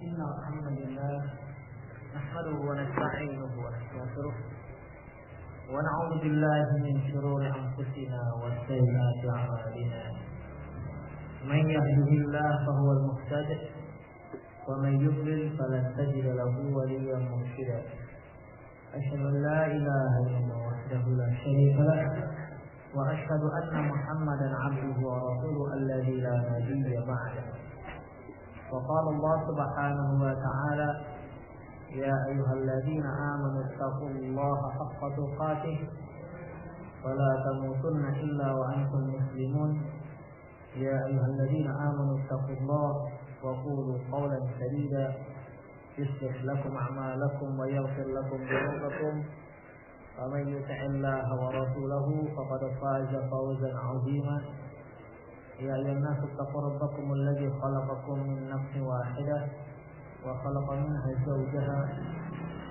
إن الحمد لله نحمده ونستعينه ونستغفره ونعوذ بالله من شرور أنفسنا وسيئات أعمالنا. من يهده الله فهو المهتد ومن يضلل فلن تجد له وليا مرشدا. أشهد أن لا إله إلا الله وحده لا شريك له وأشهد أن محمدا عبده ورسوله الذي لا نبي بعده. وقال الله سبحانه وتعالى: يا أيها الذين آمنوا اتقوا الله حق تقاته ولا تموتن إلا وأنتم مسلمون. يا أيها الذين آمنوا اتقوا الله وقولوا قولا سديدا يصلح لكم أعمالكم ويغفر لكم ذنوبكم ومن يطع الله ورسوله فقد فاز فوزا عظيما. يا أيها الناس اتقوا ربكم الذي خلقكم من نفس واحدة وخلق منها زوجها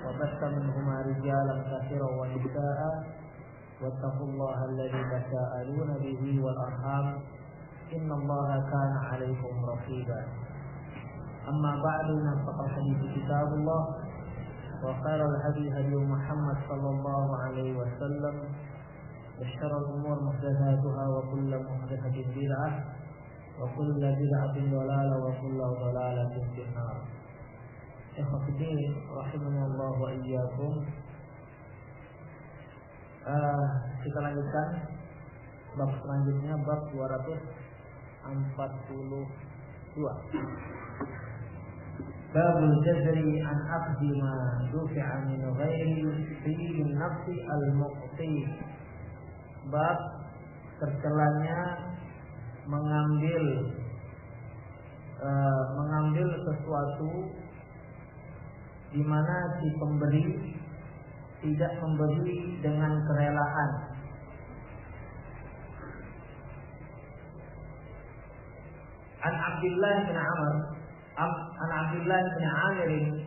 وبث منهما رجالا كثيرا ونساء واتقوا الله الذي تساءلون به والأرحام إن الله كان عليكم رقيبا. أما بعد فإن الحديث كتاب الله وخير الهدي هدي محمد صلى الله عليه وسلم وشر الأمور محدثاتها وكل محدثة بدعة وكل بدعة ضلالة وكل ضلالة في النار. Ikhwatiddin rahimanallah wa iyyakum. Kita lanjutkan bab selanjutnya, bab 242. Babul jazri an aqdi ma dufi'a min ghairi fi nafsi al-muqti. Bab tercelanya mengambil sesuatu di mana si pemberi tidak memberi dengan kerelaan. An Abdullah bin Amir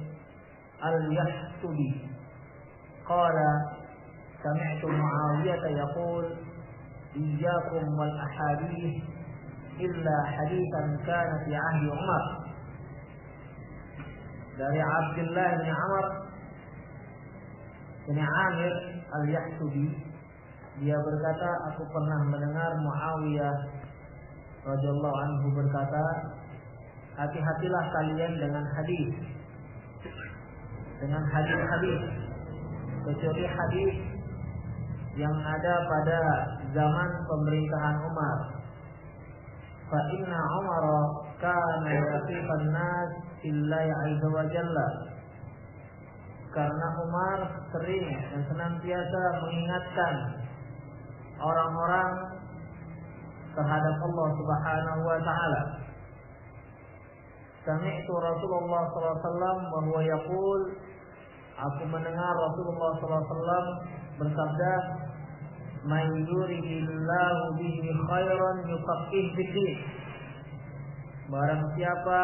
al-Yahsubi qala sami'tu Muawiyah yaqul iyyakum wal ahadith illa hadithan kana fi ahdi Umar. Dari Abdullah bin Amir al-Yahsubi, dia berkata, aku pernah mendengar Muawiyah radhiyallahu anhu berkata, hati-hatilah kalian dengan hadis, kecuali hadis yang ada pada zaman pemerintahan Umar. Fa inna Umar kana yaqifan nas billahi azza wa jalla. Karena Umar sering dan senantiasa mengingatkan orang-orang terhadap Allah Subhanahu wa taala. Sami'tu Rasulullah sallallahu alaihi wasallam wa huwa yaqul, aku mendengar Rasulullah sallallahu alaihi wasallam bersabda, "Man yuridillahu bihi khairan yufaqqih fid-din." Barang siapa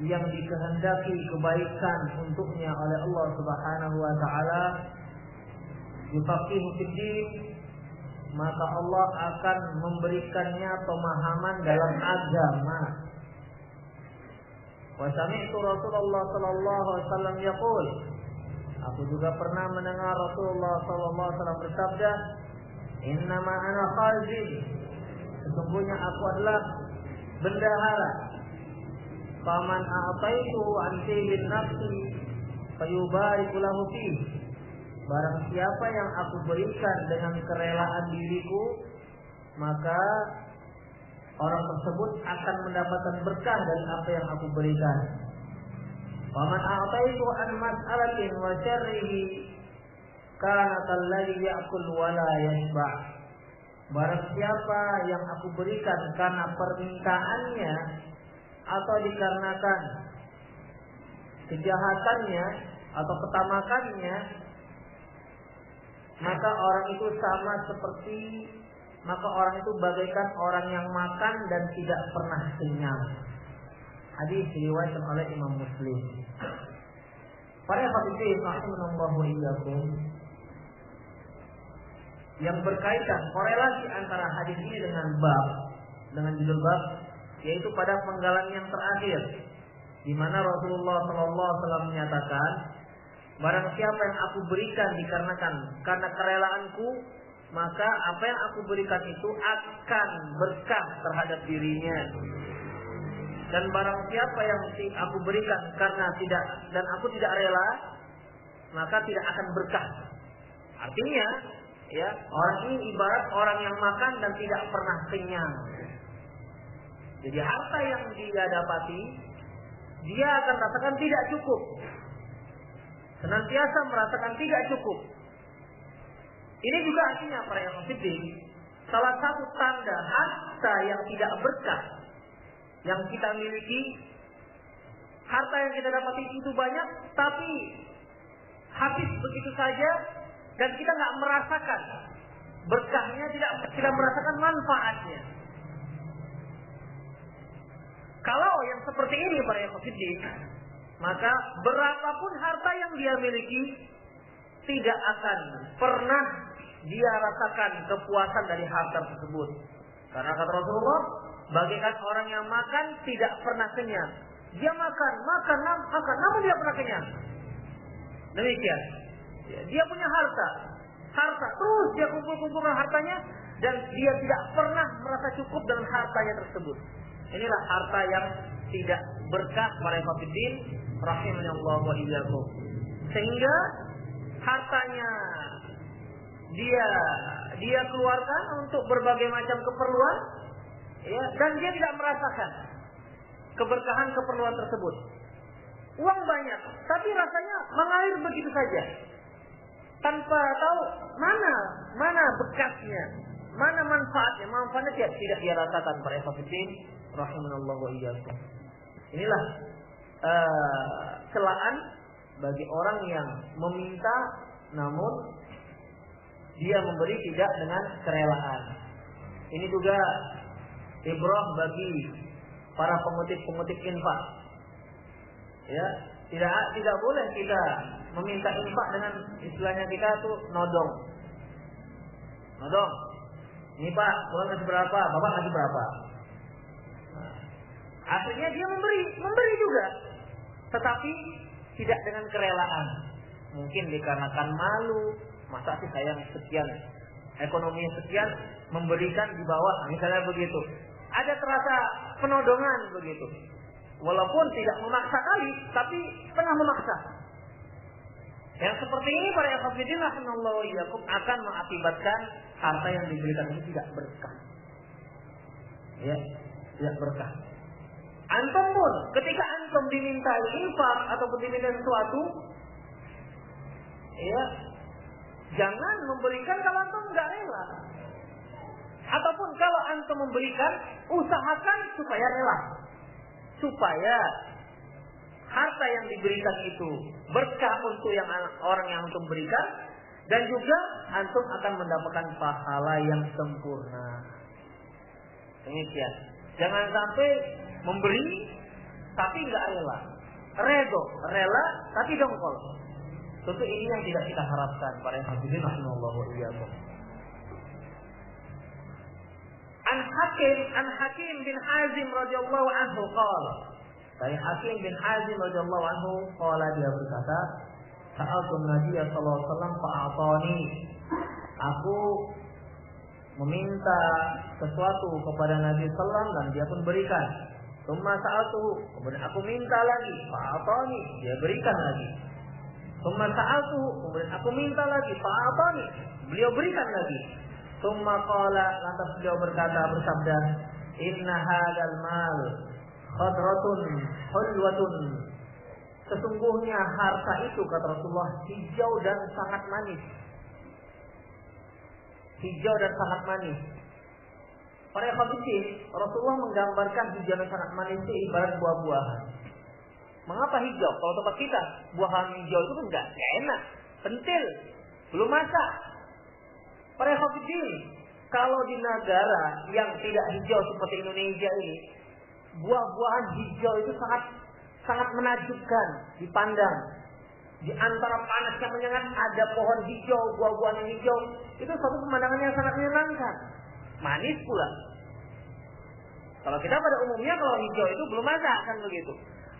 yang dikehendaki kebaikan untuknya oleh Allah Subhanahu wa taala, yufaqqih fid-din, maka Allah akan memberikannya pemahaman dalam agama. Wa sami'tu Rasulullah sallallahu alaihi wasallam yaqul, aku juga pernah mendengar Rasulullah sallallahu alaihi wasallam bersabda, "Innama ana khazin." Sesungguhnya aku adalah bendahara. Faman a'taitu an bin nafsi fayubariku lahu fi. Barang siapa yang aku berikan dengan kerelaan diriku, maka orang tersebut akan mendapatkan berkah dari apa yang aku berikan. Waman a'taitu an mas'alatin wa syarrihi kana kalladhi ya'kul wa la yashba'. Barang siapa yang aku berikan karena permintaannya atau dikarenakan kejahatannya atau ketamakannya, maka orang itu bagaikan orang yang makan dan tidak pernah kenyang. Hadis diriwayatkan oleh Imam Muslim. Para hadirin rahimanallahu wa iyyakum, yang berkaitan korelasi antara hadis ini dengan judul bab, yaitu pada penggalan yang terakhir, di mana Rasulullah SAW menyatakan, barang siapa yang aku berikan dikarenakan karena kerelaanku, maka apa yang aku berikan itu akan berkah terhadap dirinya. Dan barang siapa yang aku berikan karena tidak dan aku tidak rela, maka tidak akan berkah. Artinya, ya, orang ini ibarat orang yang makan dan tidak pernah kenyang. Jadi harta yang dia dapati, dia akan rasakan tidak cukup. Senantiasa merasakan tidak cukup. Ini juga artinya para yang fiddin, salah satu tanda harta yang tidak berkah yang kita miliki, harta yang kita dapati itu banyak, tapi habis begitu saja dan kita nggak merasakan berkahnya, tidak merasakan manfaatnya. Kalau yang seperti ini para yang fiddin, maka berapapun harta yang dia miliki, tidak akan pernah dia rasakan kepuasan dari harta tersebut. Karena kata Rasulullah, bagaikan orang yang makan tidak pernah kenyang. Dia makan, namun tidak pernah kenyang. Demikian. Dia punya harta terus dia kumpul-kumpulkan hartanya, dan dia tidak pernah merasa cukup dengan hartanya tersebut. Inilah harta yang tidak berkah para hadirin rahimanallahu wa iyyakum. Sehingga hartanya dia keluarkan untuk berbagai macam keperluan, ya, dan dia tidak merasakan keberkahan keperluan tersebut. Uang banyak, tapi rasanya mengalir begitu saja, tanpa tahu mana bekasnya, mana manfaatnya. Manfaatnya tidak dia rasakan para hadirin rahimanallahu wa iyyakum. Inilah celaan bagi orang yang meminta namun dia memberi tidak dengan kerelaan. Ini juga ibrah bagi para pengutip infak. Ya, tidak boleh kita meminta infak dengan istilahnya kita tuh nodong. Ini Pak, Tuhan kasih berapa? Bapak kasih berapa? Nah, akhirnya dia memberi juga, tetapi tidak dengan kerelaan. Mungkin dikarenakan malu, masa sih saya sekian, ekonominya sekian, memberikan di bawah, misalnya begitu. Ada terasa penodongan begitu. Walaupun tidak memaksa kali, tapi pernah memaksa. Yang seperti ini para hadirin rahimanallahu wa iyyakum akan mengakibatkan harta yang diberikan ini tidak berkah. Ya, tidak berkah. Antum pun ketika antum dimintai infak ataupun dimintai sesuatu, ya, jangan memberikan kalau antum enggak rela. Ataupun kalau antum memberikan, usahakan supaya rela. Supaya harta yang diberikan itu berkah untuk orang yang antum berikan, dan juga antum akan mendapatkan pahala yang sempurna. Demikian. Jangan sampai memberi tapi enggak rela. Rela tapi dongkol. Tentu ini yang tidak kita harapkan para hadirin rahimallahu wa iyyakum. An Hakim bin Hazim radhiyallahu anhu qala. Dari Hakim bin Hazim radhiyallahu anhu qala, dia berkata, sa'altu Nabi sallallahu alaihi wasallam fa'atani. Aku meminta sesuatu kepada Nabi sallallahu alaihi wasallam dan dia pun berikan. Tsumma sa'altu, kemudian aku minta lagi, fa'atani, dia berikan lagi. Tsumma sa'altu, kemudian aku minta lagi, fa'atani, beliau berikan lagi. Tsumma qala, lantas beliau bersabda, inna hadzal mal khadratun hulwatun. Sesungguhnya harta itu, kata Rasulullah, hijau dan sangat manis. Hijau dan sangat manis. Para hadirin, Rasulullah menggambarkan hijau dan sangat manis itu ibarat buah-buahan. Mengapa hijau? Kalau tempat kita, buahan hijau itu kan enggak enak, pentil, belum masak. Para hadirin, kalau di negara yang tidak hijau seperti Indonesia ini, buah-buahan hijau itu sangat menakjubkan dipandang. Di antara panas yang menyengat ada pohon hijau, buah-buahan yang hijau, itu suatu pemandangan yang sangat menyenangkan. Manis pula. Kalau kita pada umumnya kalau hijau itu belum masak kan begitu.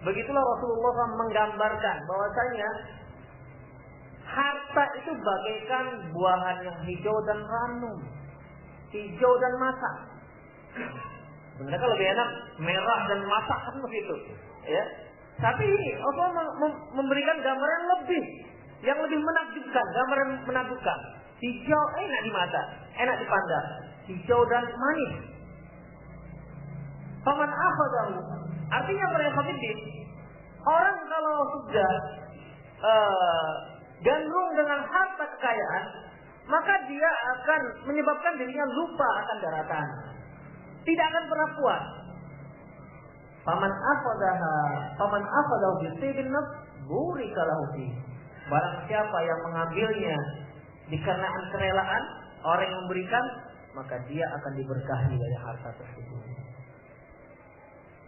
Begitulah Rasulullah SAW menggambarkan bahwasanya harta itu bagaikan buahan yang hijau dan ranum, hijau dan masak. Sebenarnya kan lebih enak merah dan masak kan begitu, ya. Tapi ini Allah memberikan gambaran yang lebih menakjubkan, gambaran menakjubkan. Hijau enak di mata, enak dipandang, hijau dan manis. Faman akhadahu, artinya orang kalau sudah gandrung dengan harta kekayaan, maka dia akan menyebabkan dirinya lupa akan daratan, tidak akan pernah puas. Faman akhadahu bisibin nafs burika lahu fi. Barang siapa yang mengambilnya dikarenakan kerelaan orang yang memberikan, maka dia akan diberkahi dari harta tersebut.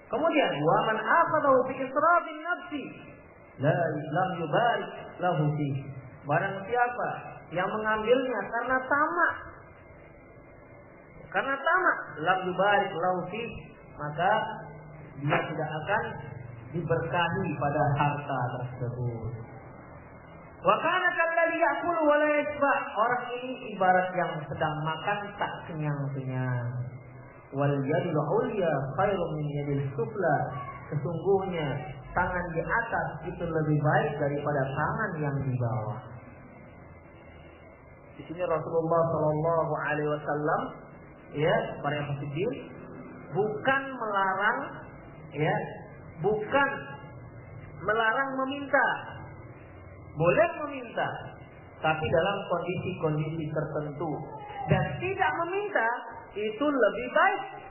Kemudian wa man akhadahu bi israfin nafsi lam yubarik lahu fi. Barang siapa yang mengambilnya karena tamak, lam yubarik lahu fi, maka dia tidak akan diberkahi pada harta tersebut. Wa kana kalladzi ya'kulu wa la yashba. Orang ini ibarat yang sedang makan tak kenyang-kenyang. Wal yadul ulya khairun min yadil sufla. Sesungguhnya tangan di atas itu lebih baik daripada tangan yang di bawah. Di sini Rasulullah Shallallahu Alaihi Wasallam, ya, para hadirin, bukan melarang meminta. Boleh meminta, tapi dalam kondisi-kondisi tertentu. Dan tidak meminta itu lebih baik.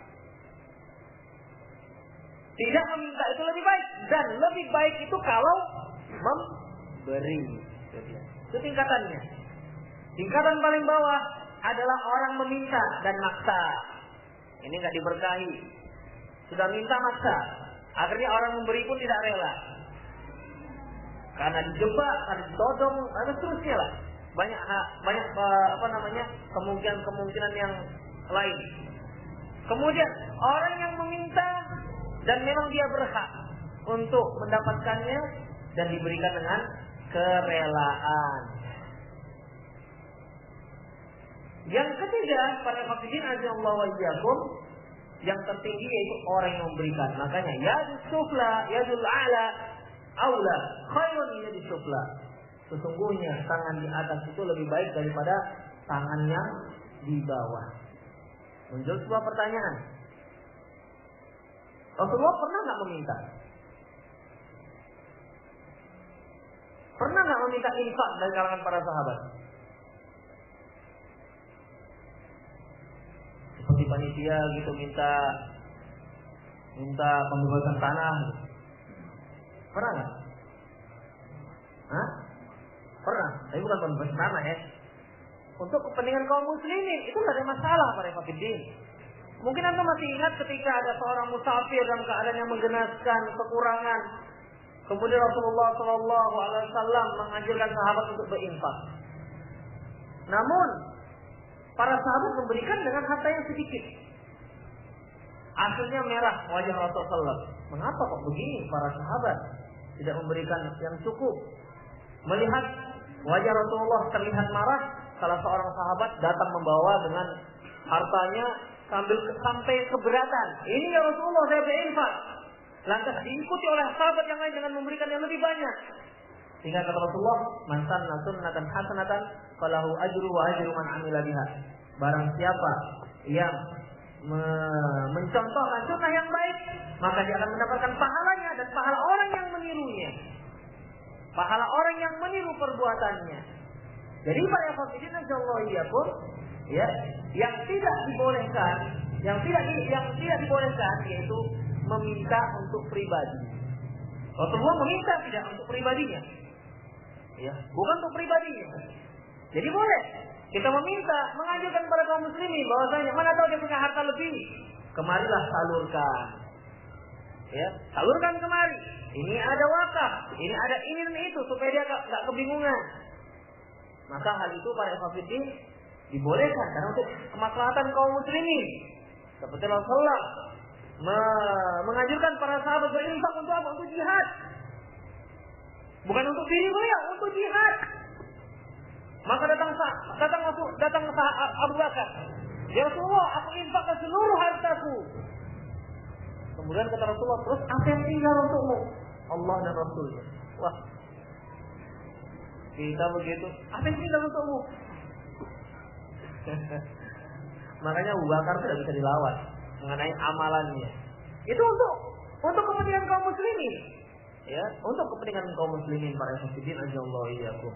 Tidak meminta itu lebih baik. Dan lebih baik itu kalau memberi. Itu tingkatannya. Tingkatan paling bawah adalah orang meminta dan maksa. Ini nggak diberkahi. Sudah minta maksa. Akhirnya orang memberi pun tidak rela. Karena dijebak, karena ditodong, dan seterusnya lah. Banyak kemungkinan yang lain. Kemudian orang yang meminta dan memang dia berhak untuk mendapatkannya dan diberikan dengan kerelaan. Yang ketiga, para hadirin azza wa iyyakum, yang tertinggi yaitu orang yang memberikan. Makanya yadus sufla, yadul a'la aula khairun min yadis sufla. Sesungguhnya tangan di atas itu lebih baik daripada tangan yang di bawah. Muncul sebuah pertanyaan. Rasulullah pernah nggak meminta? Pernah nggak meminta infak dari kalangan para sahabat? Seperti panitia gitu minta pembebasan tanah. Pernah nggak? Hah? Pernah. Tapi bukan pembebasan tanah ya. Untuk kepentingan kaum muslimin itu nggak ada masalah para hadirin. Mungkin anda masih ingat ketika ada seorang musafir dalam keadaan yang menggenaskan, kekurangan. Kemudian Rasulullah Shallallahu Alaihi Wasallam menganjurkan sahabat untuk berinfak. Namun para sahabat memberikan dengan harta yang sedikit. Akhirnya merah wajah Rasulullah. Mengapa kok begini para sahabat tidak memberikan yang cukup? Melihat wajah Rasulullah terlihat marah, salah seorang sahabat datang membawa dengan hartanya sampai keberatan. Ini ya Rasulullah, saya berinfak. Lantas diikuti oleh sahabat yang lain dengan memberikan yang lebih banyak. Sehingga kata Rasulullah, man sanna sunnatan hasanatan falahu ajru wa ajru man amila biha. Barang siapa yang mencontohkan sunnah yang baik, maka dia akan mendapatkan pahalanya dan pahala orang yang menirunya. Pahala orang yang meniru perbuatannya. Jadi para hadirin insyaallah iyyakum, ya, yang tidak dibolehkan yaitu meminta untuk pribadi. Rasulullah meminta tidak untuk pribadinya. Ya, bukan untuk pribadinya. Jadi boleh kita meminta, mengajukan kepada kaum muslimin bahwasanya mana tahu dia punya harta lebih, kemarilah salurkan. Ya, salurkan kemari. Ini ada wakaf, ini ada ini dan itu supaya dia enggak kebingungan. Maka hal itu para hadirin dibolehkan karena untuk kemaslahatan kaum muslimin. Seperti Rasulullah menganjurkan para sahabat berinfak untuk apa? Untuk jihad. Bukan untuk diri beliau, untuk jihad. Maka datang Abu Bakar. Ya Rasulullah, aku infakkan seluruh hartaku. Kemudian kata Rasulullah, terus apa yang tinggal untukmu? Allah dan Rasulnya. Wah, kita begitu. Apa yang tinggal untukmu? Makanya Abu Bakar tidak bisa dilawan mengenai amalannya. Itu untuk kepentingan kaum muslimin. Ya, untuk kepentingan kaum muslimin para hadirin ajallahu iyyakum.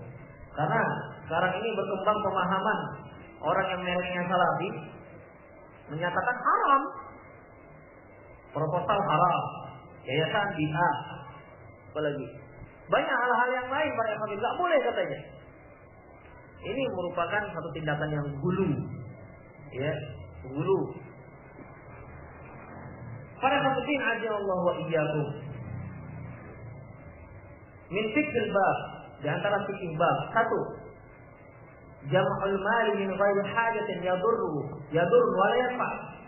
Karena sekarang ini berkembang pemahaman orang yang mereknya salafi menyatakan haram. Proposal haram, yayasan bid'ah, apalagi banyak hal-hal yang lain para hadirin enggak boleh katanya. Ini merupakan satu tindakan yang gulu. Ya, gulu. Para hadirin ajallahu wa iyyakum. Min fiqhil bab, di antara fikih bab, satu, jam'ul mali min ghairi hajatin yadur wa la yanfa'.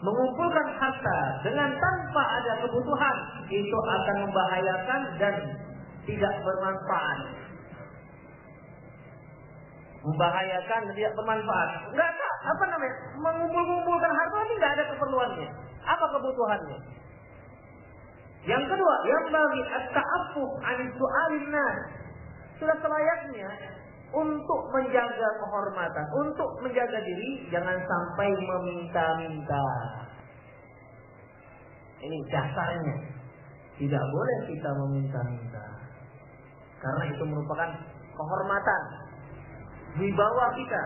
Mengumpulkan harta dengan tanpa ada kebutuhan itu akan membahayakan dan tidak bermanfaat. Membahayakan dan tidak bermanfaat. Enggak apa namanya? Mengumpulkan harta ini enggak ada keperluannya. Apa kebutuhannya? Yang kedua, yang bagi at-ta'affuh 'an su'alin nas. Sudah selayaknya untuk menjaga kehormatan, untuk menjaga diri, jangan sampai meminta-minta. Ini dasarnya. Tidak boleh kita meminta-minta. Karena itu merupakan kehormatan wibawa kita.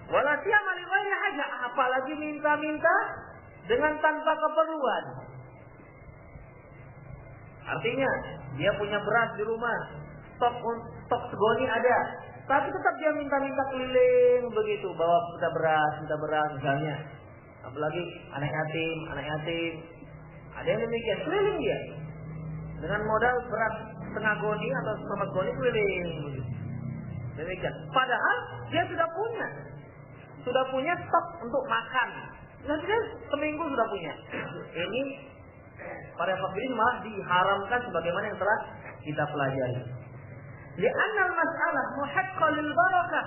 Wala siyama li ghairi haja, apalagi minta-minta dengan tanpa keperluan. Artinya, dia punya beras di rumah, stok segoni ada, tapi tetap dia minta-minta keliling begitu, bawa minta beras misalnya. Apalagi anak yatim, ada yang demikian, keliling dia dengan modal beras setengah goni atau seperempat goni keliling begitu. Demikian. Padahal dia sudah punya stok untuk makan. Nanti dia seminggu sudah punya. Ini para hadirin malah diharamkan sebagaimana yang telah kita pelajari. Li'anna al-mas'alah muhaqqal lil barakah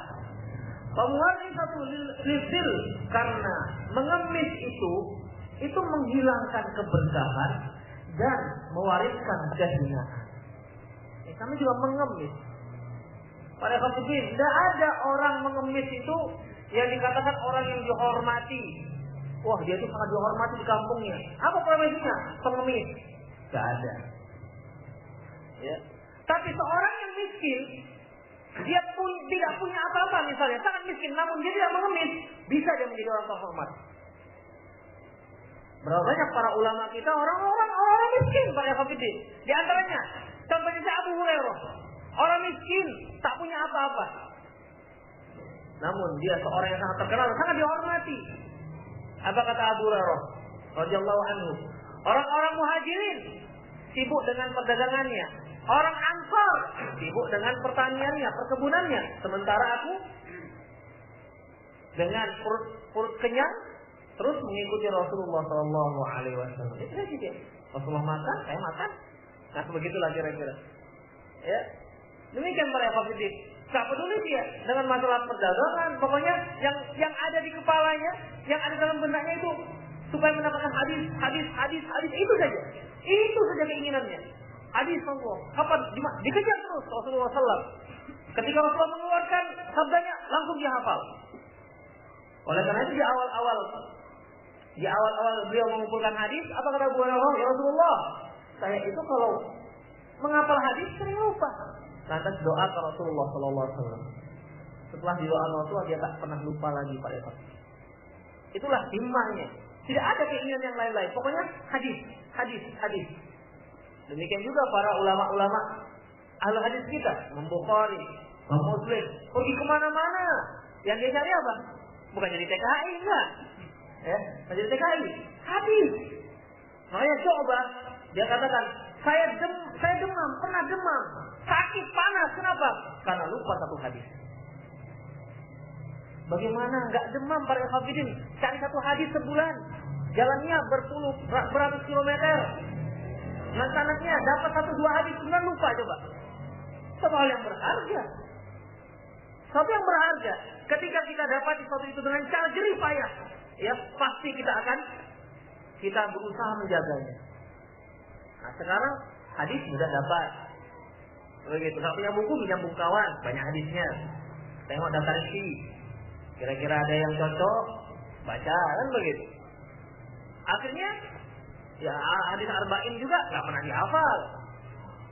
wa muwarithatu lil, karena mengemis itu menghilangkan keberkahan dan mewariskan kehinaan. Kami juga mengemis. Para hadirin, tidak ada orang mengemis itu yang dikatakan orang yang dihormati. Wah, dia itu sangat dihormati di kampungnya. Apa profesinya? Pengemis. Tidak ada. Ya. Tapi seorang yang miskin, dia tidak punya apa-apa misalnya, sangat miskin, namun dia tidak mengemis, bisa dia menjadi orang terhormat. Berapa banyak para ulama kita orang miskin para hadirin. Di antaranya, contohnya Abu Hurairah, orang miskin, tak punya apa-apa. Namun dia seorang yang sangat terkenal, sangat dihormati. Apa kata Abu Hurairah radhiyallahu anhu? Orang-orang muhajirin sibuk dengan perdagangannya, orang Ansar sibuk dengan pertaniannya, perkebunannya, sementara aku dengan perut kenyang terus mengikuti Rasulullah Shallallahu Alaihi Wasallam. Itu saja dia. Rasulullah makan, saya makan. Nah, begitulah kira-kira. Ya, demikian para hadirin. Gak peduli dia dengan masalah perdagangan, pokoknya yang ada di kepalanya, yang ada dalam benaknya itu supaya mendapatkan hadis itu saja. Itu saja keinginannya. Hadis Allah. Kapan dikejar terus Rasulullah SAW. Ketika Rasulullah mengeluarkan sabdanya, langsung dia hafal. Oleh karena itu di awal beliau mengumpulkan hadis, apa kata Abu Hurairah? Ya Rasulullah, saya itu kalau menghafal hadis sering lupa. Lantas doa ke Rasulullah Sallallahu Alaihi Wasallam. Setelah doa Rasulullah dia tak pernah lupa lagi pada itu. Itulah himmahnya. Tidak ada keinginan yang lain-lain. Pokoknya hadis. Demikian juga para ulama-ulama ahli hadis kita, Imam Bukhari, Imam Muslim, pergi kemana-mana. Yang dia cari apa? Bukan jadi TKI, enggak. Jadi TKI, hadis. Makanya coba dia katakan, saya demam, pernah demam, sakit, panas, kenapa? Karena lupa satu hadis. Bagaimana enggak demam para hafidin? Cari satu hadis sebulan. jalannya beratus kilometer, dengan sanadnya dapat 1-2 hadis, kemudian lupa coba. Satu hal yang berharga. Satu yang berharga. Ketika kita dapat sesuatu itu dengan cara jerih payah, ya pasti kita berusaha menjaganya. Nah sekarang hadis sudah dapat. Begitu. Kalau punya buku, pinjam buku kawan, banyak hadisnya. Tengok daftar isi. Kira-kira ada yang cocok, baca kan begitu. Akhirnya ya hadis arba'in juga nggak pernah dihafal.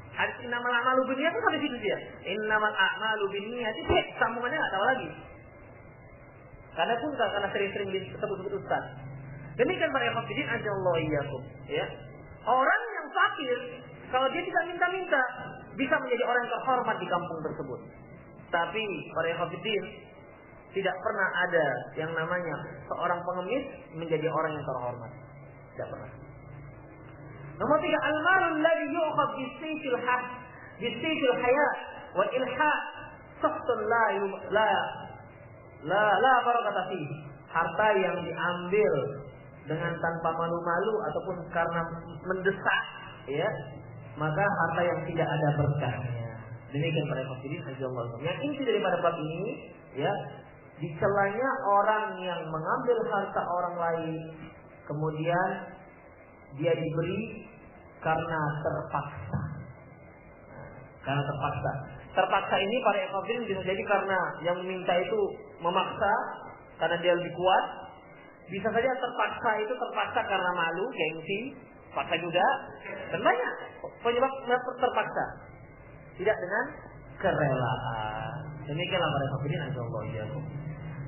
Hadis innamal a'malu binniyat itu sampai situ dia. Innamal a'malu binniyat itu sambungannya nggak tahu lagi. Karena sering-sering disebut-sebut ustaz. Demikian para hafidin ajallahu iyyakum, ya. Orang yang fakir kalau dia tidak minta-minta bisa menjadi orang yang terhormat di kampung tersebut. Tapi para hafidin tidak pernah ada yang namanya seorang pengemis menjadi orang yang terhormat. Tidak pernah. Nomor 3, al-malul ladzi yu'khadh bis-sayfil hayat wal ilhad sahtun la barakata fihi. Harta yang diambil dengan tanpa malu-malu ataupun karena mendesak, ya, maka harta yang tidak ada berkahnya. Demikian para hadirin rahimallahu. Yang inti daripada bab ini, ya, dicelanya orang yang mengambil harta orang lain kemudian dia diberi karena terpaksa. Karena terpaksa. Terpaksa ini para hadirin bisa jadi karena yang meminta itu memaksa karena dia lebih kuat. Bisa saja terpaksa karena malu, gengsi, paksa juga. Dan banyak penyebab terpaksa. Tidak dengan kerelaan. Demikianlah para hadirin insyaallah ya.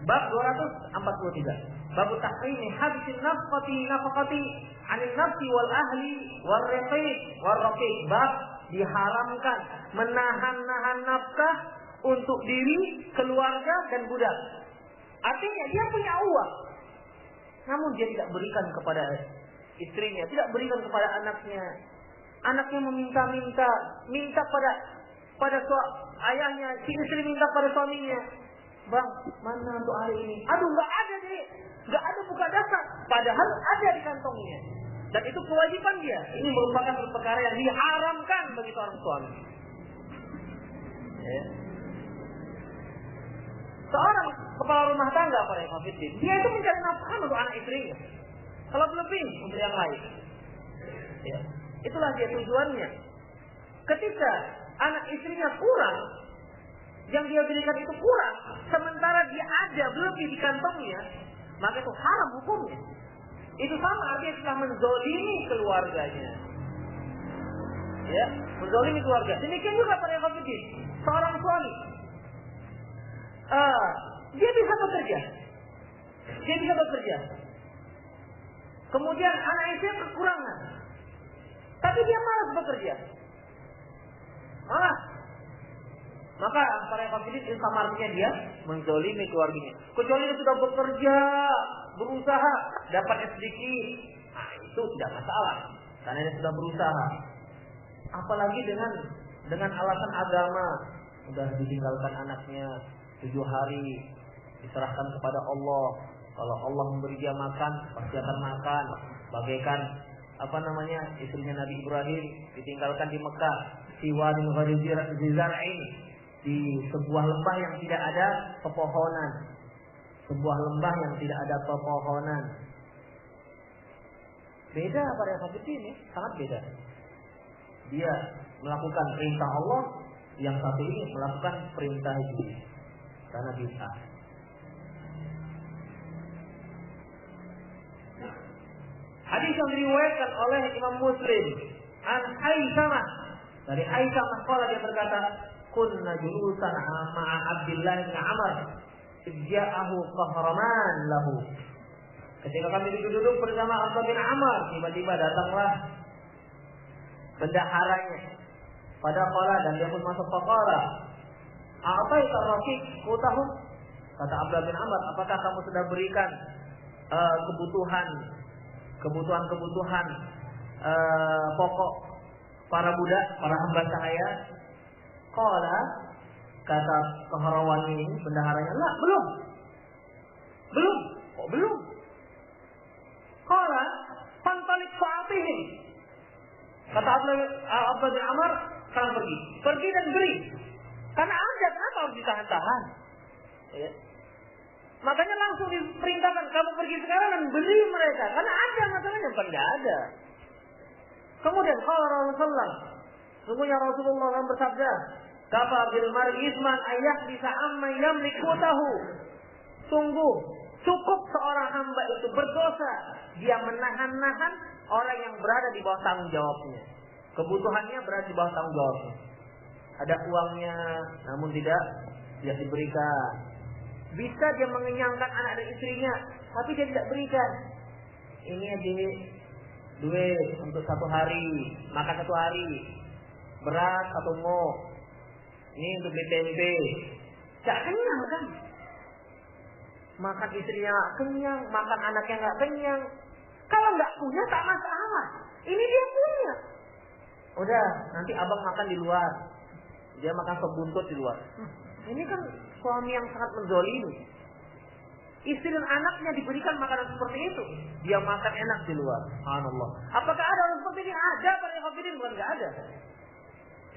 Bab 243. Bab tahrimi habsin nafaqati 'anil nafsi wal ahli wal raqiq wal raqiq. Bab diharamkan menahan nafkah untuk diri, keluarga dan budak. Artinya dia punya uang, namun dia tidak berikan kepada istrinya, tidak berikan kepada anaknya. Anaknya minta pada ayahnya, si istri minta pada suaminya. Bang, mana untuk hari ini? Aduh, nggak ada deh, nggak ada buka dasar. Padahal ada di kantongnya. Dan itu kewajiban dia. Ini merupakan perkara yang diharamkan bagi seorang suami. Ya. Seorang kepala rumah tangga para hafidin, dia itu mencari nafkah untuk anak istrinya. Kalau lebih untuk yang lain. Ya. Itulah dia tujuannya. Ketika anak istrinya kurang, yang dia berikan itu kurang, sementara dia ada lebih di kantongnya, maka itu haram hukumnya. Itu sama artinya telah menzolimi keluarganya. Ya, menzolimi keluarga. Demikian juga para hafidin, seorang suami, dia bisa bekerja. Kemudian anak istrinya kekurangan, tapi dia malas bekerja. Maka para hafidin itu sama artinya dia menzolimi keluarganya. Kecuali dia sudah bekerja, berusaha, dapatnya sedikit, nah itu tidak masalah, karena dia sudah berusaha. Apalagi dengan alasan agama, sudah ditinggalkan anaknya 7 hari, diserahkan kepada Allah. Kalau Allah memberi dia makan, pasti akan makan. Bagaikan istrinya Nabi Ibrahim ditinggalkan di Mekah, siwarin ghairi zar'in, di sebuah lembah yang tidak ada pepohonan. Beda pada hafidin ini, sangat beda. Dia melakukan perintah Allah, yang satu ini melakukan perintah iblis karena bisa. Hadis yang diriwayatkan oleh Imam Muslim an Aisyah, dari Aisyah qala, dia berkata, kunna julusan ma'a Abdullah bin Amr idja'ahu qahraman lahu. Ketika kami duduk bersama Abdullah bin Amr, tiba-tiba datanglah bendaharanya pada qala, dan dia pun masuk faqala, a'taita raqiq qutahum. Kata Abdullah bin Amr, apakah kamu sudah berikan kebutuhan pokok para budak, para hamba sahaya? Qala, kata Qahrawan ini, bendaharanya, belum. Kok belum? Qala fantalik fa'atihi. Kata Abdullah bin Amr, sekarang pergi dan beri. Karena ada, kenapa harus ditahan-tahan? Ya. Makanya langsung diperintahkan, kamu pergi sekarang dan beri mereka. Karena ada masalahnya, bukan tidak ada. Kemudian qala Rasulullah, sungguhnya Rasulullah SAW bersabda, kafa bil mar'i isman ayah bisa amma yamlikuhu. Sungguh cukup seorang hamba itu berdosa, dia menahan-nahan orang yang berada di bawah tanggung jawabnya. Kebutuhannya berada di bawah tanggung jawabnya. Ada uangnya, namun tidak diberikan. Bisa dia mengenyangkan anak dan istrinya, tapi dia tidak berikan. Ini aja duit untuk 1 hari, makan 1 hari, beras 1 mok. Ini untuk beli tempe. Gak kenyang kan? Makan istrinya gak kenyang, makan anaknya gak kenyang. Kalau nggak punya tak masalah. Ini dia punya. Udah, nanti abang makan di luar. Dia makan sop buntut di luar. Ini kan suami yang sangat menzalimi. Istri dan anaknya diberikan makanan seperti itu, dia makan enak di luar. Subhanallah. Apakah ada orang seperti ini? Ada, para hafidin, bukan nggak ada.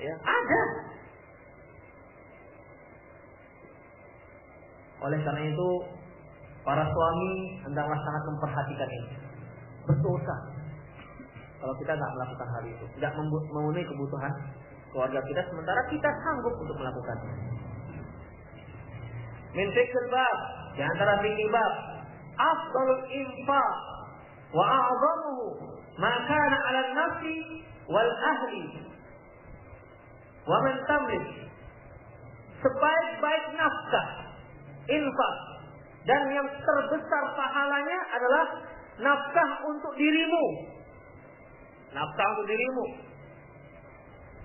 Ya, ada. Oleh karena itu, para suami hendaklah sangat memperhatikan ini. Berdosa kalau kita nggak melakukan hal itu, nggak memenuhi kebutuhan keluarga kita, sementara kita sanggup untuk melakukannya. Min fiqhil bab, di antara fikih bab, afdalul infaq wa a'zamuhu ma kana 'ala an-nafsi wal ahli wa man tamlik. Sebaik-baik nafkah, infak, dan yang terbesar pahalanya adalah nafkah untuk dirimu. Nafkah untuk dirimu.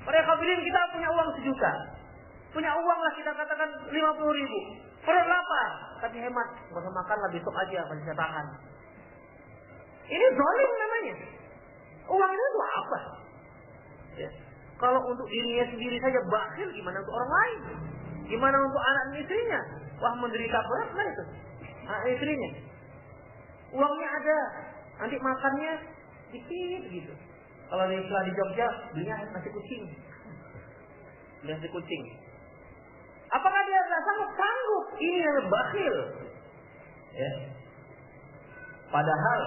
Pada kafirin kita punya uang 1 juta. Punya uang lah kita katakan 50.000. Perut lapar, tapi hemat. Gak usah makan lah, besok aja masih saya tahan. Ini zalim namanya. Uang itu untuk apa? Ya. Kalau untuk dirinya sendiri saja bakhil, gimana untuk orang lain? Gimana untuk anak dan istrinya? Wah, menderita berat lah itu. Anak istrinya. Uangnya ada, nanti makannya dikit gitu. Kalau setelah di Jogja, belinya nasi kucing. Beli nasi kucing. Apakah dia tidak sanggup? Ini yang bakhil. Ya. Padahal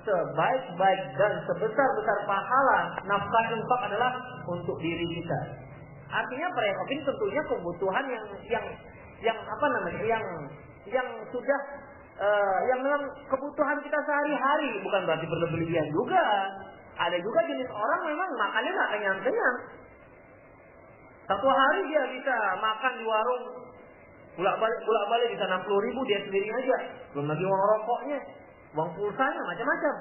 sebaik-baik dan sebesar-besar pahala nafkah infak adalah untuk diri kita. Artinya para ini tentunya kebutuhan yang apa namanya? Yang sudah yang memang kebutuhan kita sehari-hari, bukan berarti berlebihan juga. Ada juga jenis orang memang makannya nggak kenyang-kenyang. 1 hari dia bisa makan di warung bolak-balik bisa 60.000 dia sendiri aja. Belum lagi uang rokoknya, uang pulsanya, macam-macam.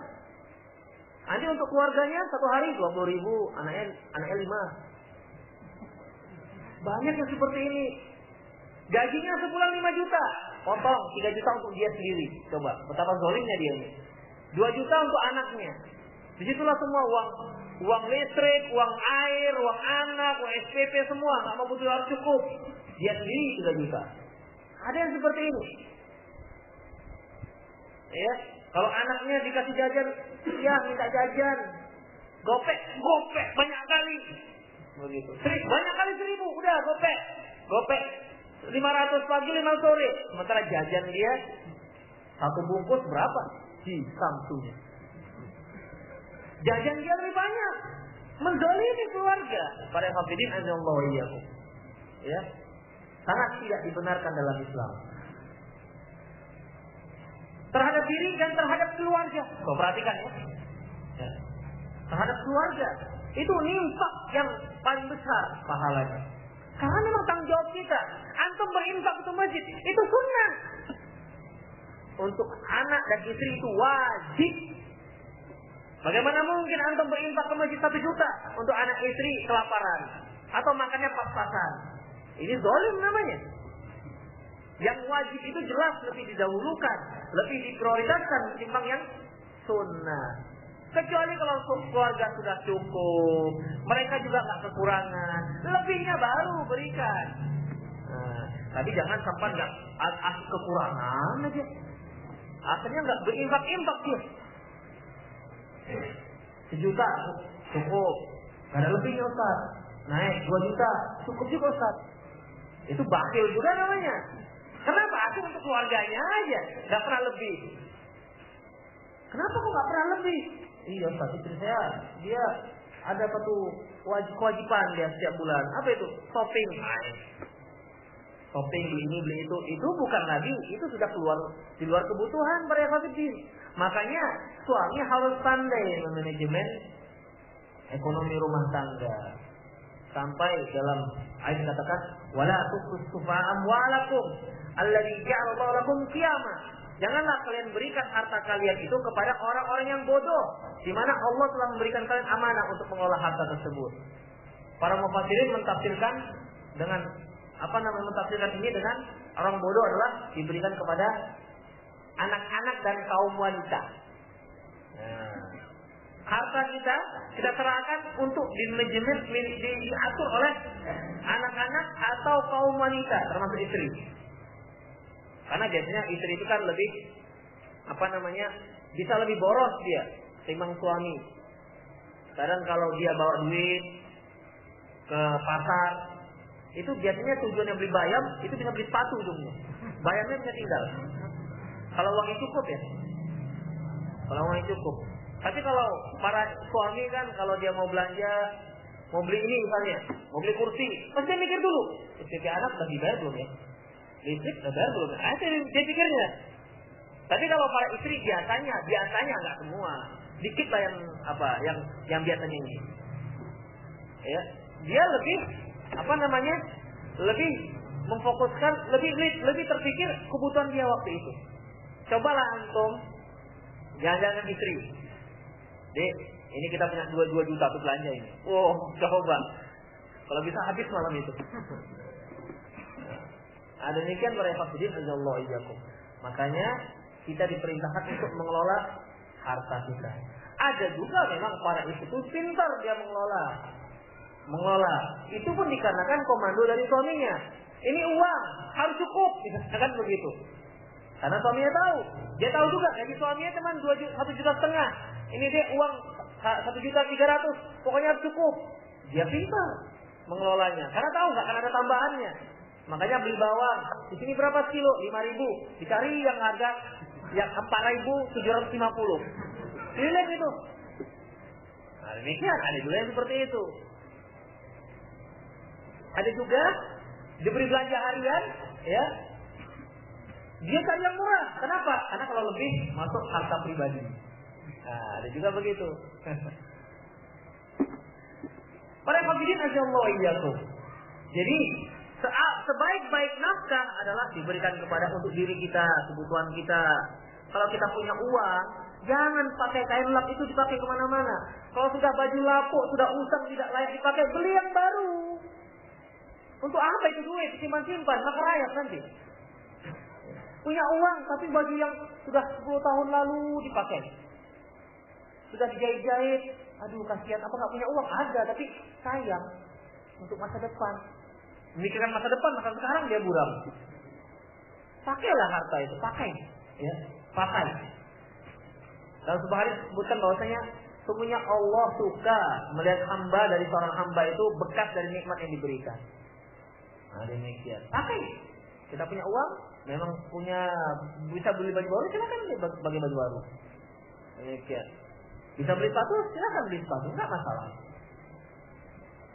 Nanti untuk keluarganya 1 hari 20.000, anaknya 5. Banyak yang seperti ini. Gajinya sebulan 5 juta, potong 3 juta untuk dia sendiri. Coba, betapa zolimnya dia ini. 2 juta untuk anaknya. Disitulah semua uang listrik, uang air, uang anak, uang SPP semua nggak mampu, harus cukup. Dia sendiri 3 juta. Ada yang seperti ini. Ya, kalau anaknya dikasih jajan, ya minta jajan. Gopek banyak kali. Begitu. Banyak kali 1.000, udah gopek. 500 pagi 5 sore. Sementara jajan dia 1 bungkus berapa? Di Samsunya. Jajan dia lebih banyak. Menzalimi keluarga. Para hafidin azallahu wa iyyakum. Ya. Sangat tidak dibenarkan dalam Islam. Terhadap diri dan terhadap keluarga. Kau perhatikan ya. Ya. Terhadap keluarga. Itu infak yang paling besar pahalanya. Karena memang tanggung jawab kita. Antum berinfak untuk masjid, itu sunnah. Untuk anak dan istri itu wajib. Bagaimana mungkin antum berinfak ke masjid 1 juta untuk anak istri kelaparan atau makannya pas-pasan? Ini zalim namanya. Yang wajib itu jelas lebih didahulukan, lebih diprioritaskan ketimbang yang sunnah. Kecuali kalau keluarga sudah cukup, mereka juga nggak kekurangan, lebihnya baru berikan. Nah, tapi jangan sampai nggak kekurangan aja. Akhirnya nggak berinfak-infak dia. 1 juta cukup, gak ada lebihnya Ustaz. Naik 2 juta cukup juga Ustaz. Itu bakhil juga namanya. Kenapa? Itu untuk keluarganya aja, gak pernah lebih. Kenapa kok gak pernah lebih? Iya Ustaz, istri saya dia ada satu kewajiban dia setiap bulan. Apa itu? Shopping. Shopping, beli ini, beli itu bukan lagi, itu sudah keluar di luar kebutuhan para hadirin. Makanya suami harus pandai memanajemen ekonomi rumah tangga. Sampai dalam ayat dikatakan wala tuqsufa amwalakum alladzi ja'alallahu lakum qiyamah. Janganlah kalian berikan harta kalian itu kepada orang-orang yang bodoh, di mana Allah telah memberikan kalian amanah untuk mengelola harta tersebut. Para mufassirin mentafsirkan dengan mentafsirkan ini dengan orang bodoh adalah diberikan kepada anak-anak dan kaum wanita. Harta kita serahkan untuk diatur oleh anak-anak atau kaum wanita termasuk istri. Karena biasanya istri itu kan lebih bisa lebih boros dia timbang suami. Kadang kalau dia bawa duit ke pasar, itu biasanya tujuannya beli bayam, itu bisa beli sepatu ujungnya. Bayamnya bisa tinggal. Kalau uangnya cukup ya. Kalau uangnya cukup. Tapi kalau para suami kan kalau dia mau belanja, mau beli ini misalnya, mau beli kursi, pasti mikir dulu. Istri anak udah dibayar belum ya? Listrik udah bayar belum? Dia pikirnya. Tapi kalau para istri biasanya nggak semua, dikit lah yang biasanya ini. Ya, dia lebih lebih memfokuskan, lebih terpikir kebutuhan dia waktu itu. Cobalah antum jalan-jalan istri. Dek, ini kita punya 2 juta untuk belanja ini. Oh, coba. Kalau bisa habis malam itu. Ada demikian para hadirin azallahu iyyakum. Makanya kita diperintahkan untuk mengelola harta kita. Ada juga memang para istri itu pintar dia mengelola. Itu pun dikarenakan komando dari suaminya. Ini uang harus cukup, kan begitu. Karena suaminya tahu, dia tahu juga gaji suaminya cuma 1,5 juta. Ini dia uang 1.300.000, pokoknya harus cukup. Dia pintar mengelolanya, karena tahu nggak akan ada tambahannya. Makanya beli bawang, di sini berapa kilo? 5.000, dicari yang harga yang 4.750. Dilihat itu. Nah, demikian ada juga yang seperti itu. Ada juga diberi belanja harian, ya. Dia cari yang murah. Kenapa? Karena kalau lebih masuk harta pribadi. Nah, ada juga begitu. Para hadirin azallahu iyyakum. Jadi sebaik-baik nafkah adalah diberikan untuk diri kita, kebutuhan kita. Kalau kita punya uang, jangan pakai kain lap itu dipakai kemana-mana. Kalau sudah baju lapuk, sudah usang, tidak layak dipakai, beli yang baru. Untuk apa itu duit? Simpan-simpan, maka rayap nanti. Punya uang, tapi baju yang sudah 10 tahun lalu dipakai. Sudah dijahit-jahit. Aduh, kasihan, apa nggak punya uang? Ada, tapi sayang untuk masa depan. Memikirkan masa depan, maka sekarang dia buram. Pakailah harta itu, pakai. Ya, pakai. Dalam sebuah hadis disebutkan bahwasanya sesungguhnya Allah suka melihat hamba dari seorang hamba itu bekas dari nikmat yang diberikan. Nah, demikian. Pakai. Kita punya uang, memang bisa beli baju baru, silakan beli baju baru. Demikian. Bisa beli sepatu, silakan beli sepatu, enggak masalah.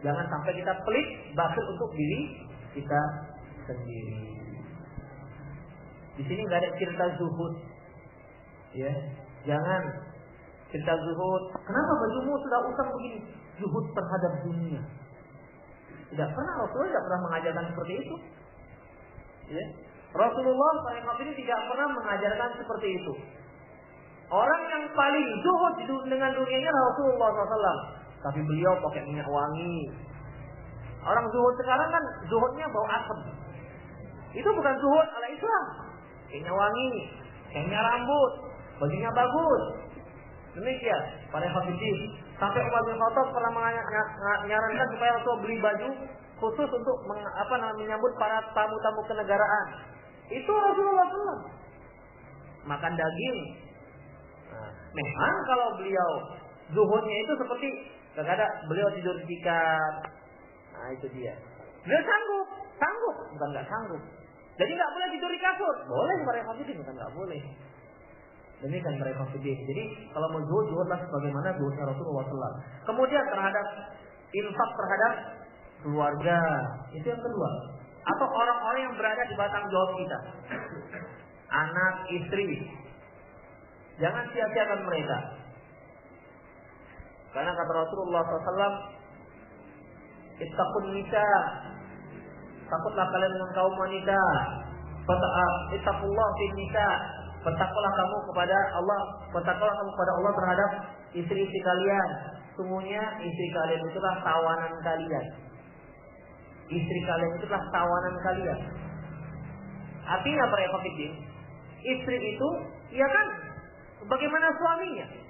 Jangan sampai kita pelit bakhil untuk diri kita sendiri. Di sini nggak ada cerita zuhud, ya. Jangan cerita zuhud. Kenapa bajumu sudah usang begini? Zuhud terhadap dunia. Tidak pernah, Rasulullah tidak pernah mengajarkan seperti itu. Ya. Rasulullah SAW tidak pernah mengajarkan seperti itu. Orang yang paling zuhud dengan dunianya Rasulullah SAW. Tapi beliau pakai minyak wangi. Orang zuhud sekarang kan zuhudnya bau asam. Itu bukan zuhud ala Islam. Minyak wangi, minyak rambut, bajunya bagus. Demikian para hadirin. Sampai Umar bin Khattab pernah menyarankan supaya Rasul beli baju khusus untuk menyambut para tamu-tamu kenegaraan. Itu Rasulullah SAW. Makan daging. Nah, memang kalau beliau Zuhudnya itu seperti kadang beliau tidur di tikar. Nah itu dia. Beliau sanggup, bukan nggak sanggup. Jadi nggak boleh tidur di kasur. Boleh mereka hafidin, bukan nggak boleh. Demikian mereka hafidin. Jadi kalau mau zuhudlah sebagaimana zuhudnya Rasulullah SAW. Kemudian terhadap infak terhadap keluarga, itu yang kedua. Atau orang-orang yang berada di batang jawab kita, anak, istri, jangan sia-siakan mereka. Karena kata Rasulullah SAW, ittaqun nisa, takutlah kalian dengan kaum wanita. Ittaqullah fin nisa, bertakwalah kamu kepada Allah, bertakwalah kamu kepada Allah terhadap istri-istri kalian. Sungguhnya istri kalian itulah tawanan kalian. Istri kalian itulah tawanan kalian. Artinya para ikhwatiddin, istri itu, ya kan, bagaimana suaminya?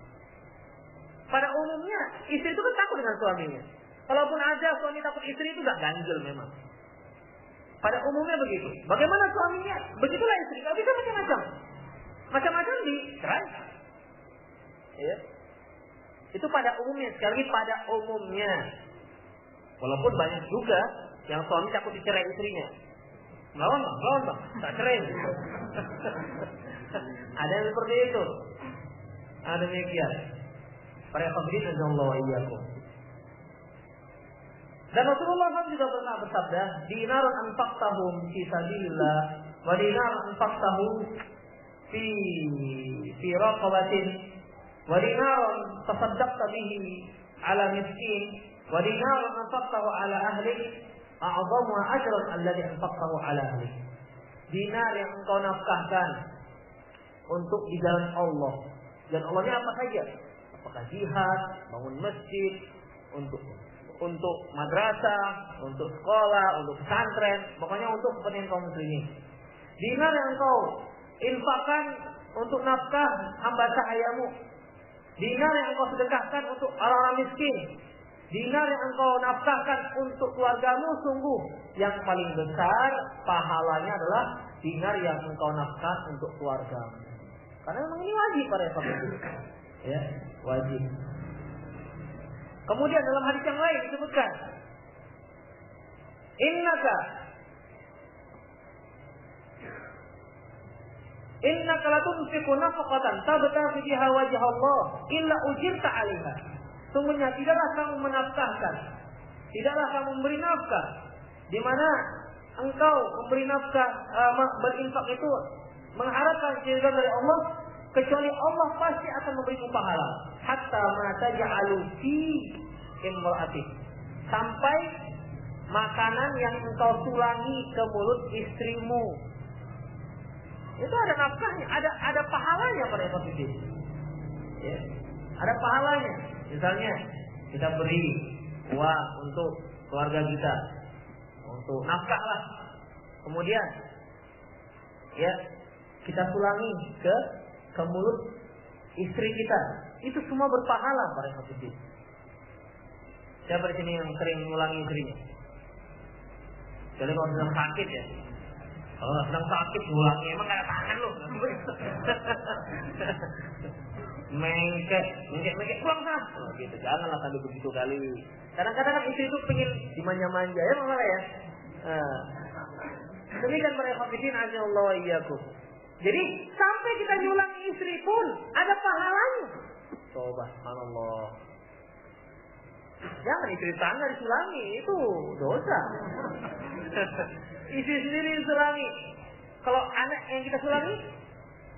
Pada umumnya, istri itu kan takut dengan suaminya. Kalaupun ada suami takut istri itu gak ganjel memang. Pada umumnya begitu. Bagaimana suaminya? Begitulah istri. Gak bisa macam-macam. Macam-macam dicerai. Ya. Itu pada umumnya. Sekali lagi pada umumnya. Walaupun banyak juga yang suami takut dicerai istrinya. Melawan bang. Tak cerai. Ada yang seperti itu. Ada demikian. Para hadirin Allah wa iyyakum. Dan Rasulullah SAW juga pernah bersabda, dinarun anfaqtahum fi sabilillah wa dinarun anfaqtahu fi raqabatin wa dinarun tasaddaqta bihi ala miskin wa dinarun anfaqtahu ala ahlik a'zamu ajran alladhi anfaqtahu ala ahlik. Dinar yang engkau nafkahkan untuk di jalan Allah. Dan Allahnya apa saja? Apakah jihad, bangun masjid, untuk madrasah, untuk sekolah, untuk pesantren, pokoknya untuk kepentingan kaum muslimin. Dinar yang engkau infakkan untuk nafkah hamba sahayamu. Dinar yang engkau sedekahkan untuk orang-orang miskin. Dinar yang engkau nafkahkan untuk keluargamu, sungguh yang paling besar pahalanya adalah dinar yang engkau nafkah untuk keluargamu. Karena memang ini wajib pada ikhwan. Ya, wajib. Kemudian dalam hadis yang lain disebutkan, Innaka la tunfiqu nafaqatan tabtaghi biha wajha Allah illa ujirta 'alaiha. Sungguhnya tidaklah kamu menafkahkan, tidaklah kamu memberi nafkah di mana engkau memberi nafkah, berinfak itu mengharapkan ridha dari Allah, kecuali Allah pasti akan memberimu pahala. Hatta ma taj'alu fi imra'atik, sampai makanan yang engkau tulangi ke mulut istrimu. Itu ada nafkahnya, ada pahalanya pada posisi. Ya, ada pahalanya. Misalnya kita beri uang untuk keluarga kita, untuk nafkah lah. Kemudian ya kita tulangi ke mulut istri kita. Itu semua berpahala pada posisi. Siapa di sini yang sering mengulangi istrinya? Jadi kalau sedang sakit ya. Kalau nggak sedang sakit ngulangi, emang nggak ada tangan loh. Mengkek pulang sana. Oh, gitu, janganlah sampai begitu kali. Kadang-kadang kan istri itu pengen dimanja-manja ya malah ya. Demikian para hadirin Allah wa iyyakum. Jadi sampai kita nyulangi istri pun ada pahalanya. Coba, subhanallah. Jangan istri tangga disulangi, itu dosa. Istri sendiri disulangi. Kalau anak yang kita sulangi,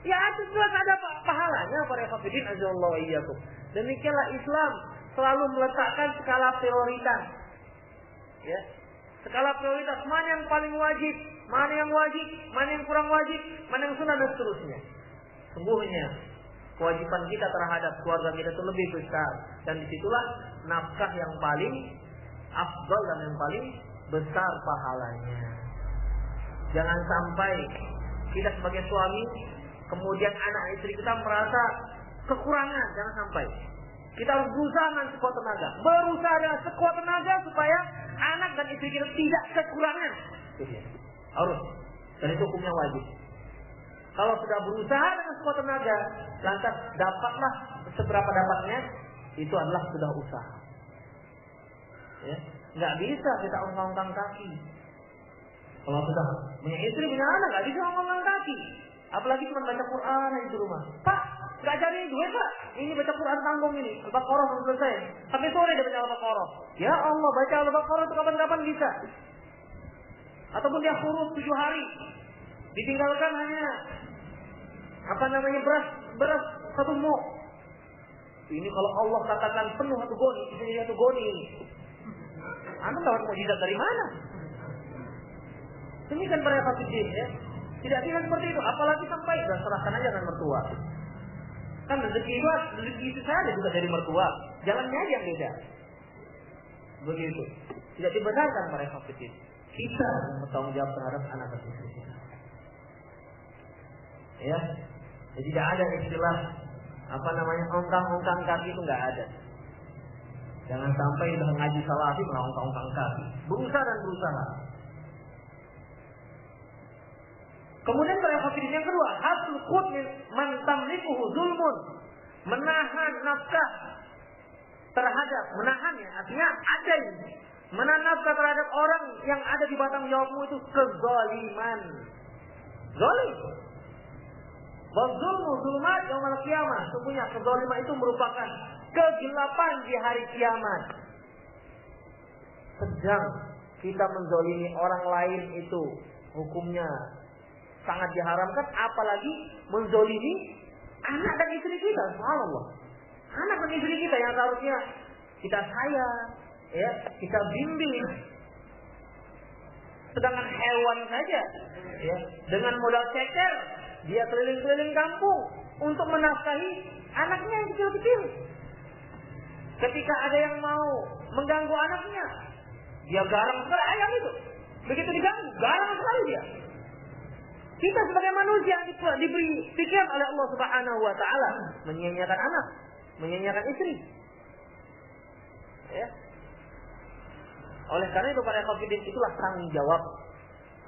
ya itu jelas ada pahalanya para hadirin Allah wa iyyakum. Demikianlah Islam selalu meletakkan skala prioritas. Ya. Skala prioritas, mana yang paling wajib, mana yang wajib, mana yang kurang wajib, mana yang sunnah dan seterusnya. Sungguhnya kewajiban kita terhadap keluarga kita itu lebih besar, dan disitulah nafkah yang paling afdal dan yang paling besar pahalanya. Jangan sampai kita sebagai suami, kemudian anak istri kita merasa kekurangan. Jangan sampai. Kita harus berusaha dengan sekuat tenaga. Berusaha dengan sekuat tenaga supaya anak dan istri kita tidak kekurangan. Harus. Dan itu hukumnya wajib. Kalau sudah berusaha dengan sekuat tenaga, lantas dapatlah seberapa dapatnya, itu adalah sudah usaha. Ya, nggak bisa kita ongkang-ongkang kaki. Kalau sudah punya istri, punya anak, nggak bisa ongkang-ongkang kaki. Apalagi cuma baca Quran di rumah. Pak, nggak cari duit Pak. Ini baca Quran tanggung ini. Al-Baqarah belum selesai. Sampai sore dia baca Al-Baqarah. Ya Allah, baca Al-Baqarah itu kapan-kapan bisa. Ataupun dia kurus 7 hari. Ditinggalkan hanya beras 1 muk. Ini kalau Allah katakan penuh 1 goni, ini 1 goni. Anda dapat mukjizat dari mana? Demikian para hafidin ya. Tidak seperti itu, apalagi sampai dan serahkan aja dengan mertua. Kan rezeki itu saja juga dari mertua. Jalannya aja yang beda. Begitu. Tidak dibenarkan para hafidin. Kita yang bertanggung jawab terhadap anak dan istri kita. Ya. Jadi tidak ada istilah ongkang-ongkang kaki itu nggak ada. Jangan sampai udah ngaji salafi malah ongkang-ongkang kaki. Berusaha dan berusaha. Kemudian para hafidin yang kedua, hasul qut man tamlikuhu zulmun. Menahan nafkah terhadap, menahannya artinya adil. Menahan nafkah terhadap orang yang ada di batang jawabmu itu kezaliman. Zalim. Wazulmu zulmat yaumil qiyamah. Sesungguhnya kezaliman itu merupakan kegelapan di hari kiamat. Sedang kita menzalimi orang lain itu hukumnya sangat diharamkan, apalagi menzalimi anak dan istri kita. Subhanallah. Anak dan istri kita yang seharusnya kita sayang, ya, kita bimbing. Sedangkan hewan saja, ya, dengan modal ceker dia keliling-keliling kampung untuk menafkahi anaknya yang kecil-kecil. Ketika ada yang mau mengganggu anaknya, dia garang sekali ayam itu. Begitu diganggu, garang sekali dia. Kita sebagai manusia diberi pikiran oleh Allah Subhanahu wa taala, menyia-nyiakan anak, menyia-nyiakan istri. Ya. Oleh karena itu para hafidin itulah tanggung jawab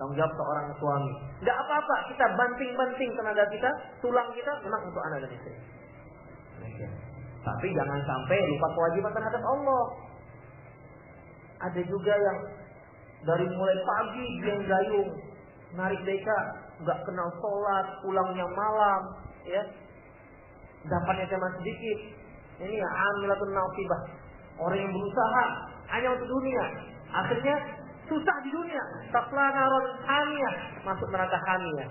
seorang suami. Enggak apa-apa kita banting-banting tenaga kita, tulang kita memang untuk anak dan istri. Tapi jangan sampai lupa kewajiban terhadap Allah. Ada juga yang dari mulai pagi dia gayung, narik beca, nggak kenal sholat, pulangnya malam, ya, dapatnya cuma sedikit. Ini ya amilatun nasibah, orang yang berusaha hanya untuk dunia, akhirnya susah di dunia. Tasla naron hamiyah, masuk neraka hamiyah.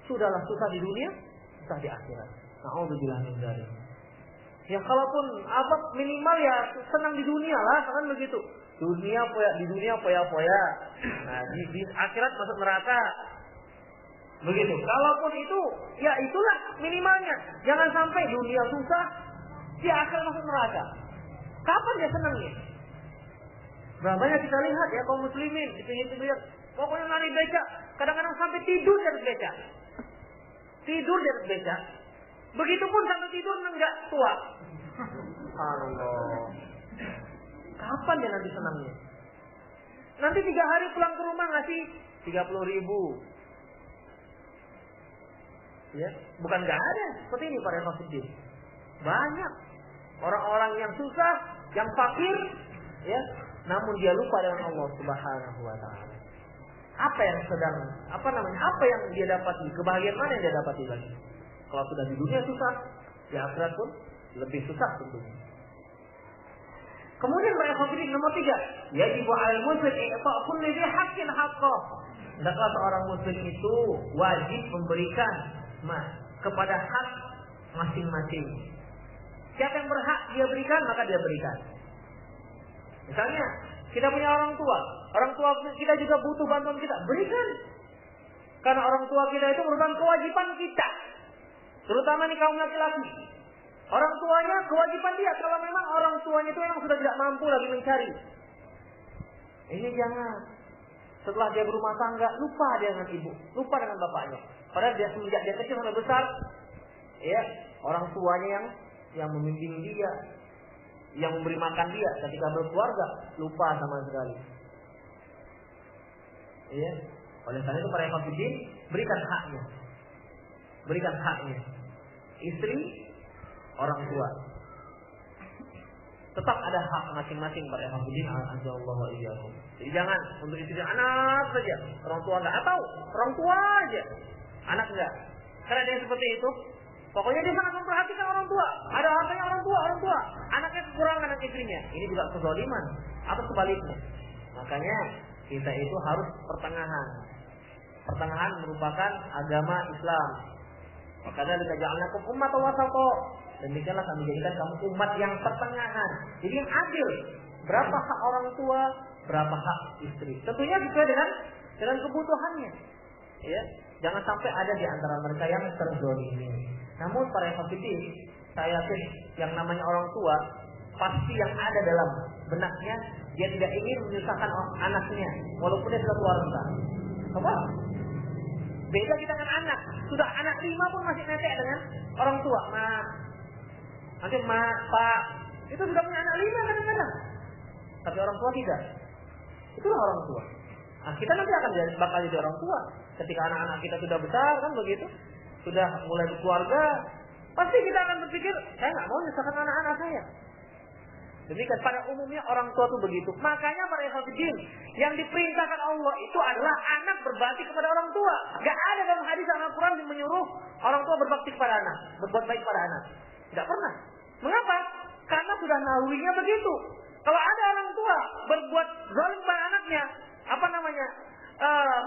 Sudahlah susah di dunia, susah di akhirat. Na'udzubillah min dzalik. Ya kalaupun apa minimal ya senang di dunia lah, kan begitu. Di dunia poya-poya. Nah, di akhirat masuk neraka. Begitu. Kalaupun itu, ya itulah minimalnya. Jangan sampai dunia susah, di akhirat masuk neraka. Kapan dia senangnya? Berapa banyak kita lihat ya kaum muslimin di pinggir-pinggir, pokoknya narik beca, kadang-kadang sampai tidur di atas beca. Tidur di atas beca. Begitupun sampai tidur enggak tua. Allah. Kapan dia nanti senangnya? Nanti 3 hari pulang ke rumah ngasih 30.000. Ya, bukan nggak ada seperti ini para hafidin. Banyak orang-orang yang susah, yang fakir, ya, namun dia lupa dengan Allah Subhanahu wa taala. Apa yang dia dapati? Kebahagiaan mana yang dia dapati lagi? Kalau sudah di dunia susah, di akhirat pun lebih susah tentunya. Kemudian para hafidin nomor 3, yajibu 'alal muslim i'ta' kulli dhi haqqin haqqah. Hendaklah seorang muslim itu wajib memberikan kepada hak masing-masing. Siapa yang berhak dia berikan, maka dia berikan. Misalnya, kita punya orang tua kita juga butuh bantuan kita, berikan. Karena orang tua kita itu merupakan kewajiban kita. Terutama nih kaum laki-laki. Orang tuanya kewajiban dia, kalau memang orang tuanya itu memang sudah tidak mampu lagi mencari. Ini jangan. Setelah dia berumah tangga, lupa dia dengan ibu, lupa dengan bapaknya. Padahal dia semenjak dia kecil sampai besar, ya, orang tuanya yang membimbing dia, yang memberi makan dia ketika berkeluarga, lupa sama sekali. Ya, oleh karena itu para hafidin berikan haknya. Berikan haknya. Istri, orang tua. tetap ada hak masing-masing para hafidin azallahu wa iyyakum. Jadi jangan untuk istri anak saja, orang tua enggak, atau orang tua aja, anak enggak. Karena ada yang seperti itu, pokoknya dia sangat memperhatikan orang tua, ada hartanya orang tua, anaknya kekurangan anak istrinya. Ini juga kezaliman atau sebaliknya. Makanya kita itu harus pertengahan. Pertengahan merupakan agama Islam. Makanya kita ja'alnakum ummatan wasata. Demikianlah kami jadikan kamu umat yang pertengahan. Jadi yang adil. Berapa hak orang tua, berapa hak istri. Tentunya sesuai dengan kebutuhannya. Ya, jangan sampai ada di antara mereka yang terzalimi. Namun para hafidin, saya yakin yang namanya orang tua pasti yang ada dalam benaknya, dia tidak ingin menyusahkan anaknya walaupun dia sudah tua renta. Apa? Beda kita dengan anak. Sudah anak 5 pun masih netek dengan orang tua. Nanti pak, itu sudah punya anak 5 kadang-kadang. Tapi orang tua tidak. Itulah orang tua. Nah, kita nanti akan bakal jadi orang tua. Ketika anak-anak kita sudah besar, kan begitu. Sudah mulai berkeluarga, pasti kita akan berpikir, saya nggak mau nyusahkan anak-anak saya. Demikian pada umumnya orang tua itu begitu. Makanya para hafidin, yang diperintahkan Allah itu adalah anak berbakti kepada orang tua. Gak ada dalam hadis Al-Quran yang menyuruh orang tua berbakti kepada anak, berbuat baik pada anak. Tidak pernah. Mengapa? Karena sudah nalurinya begitu. Kalau ada orang tua berbuat zalim pada anaknya,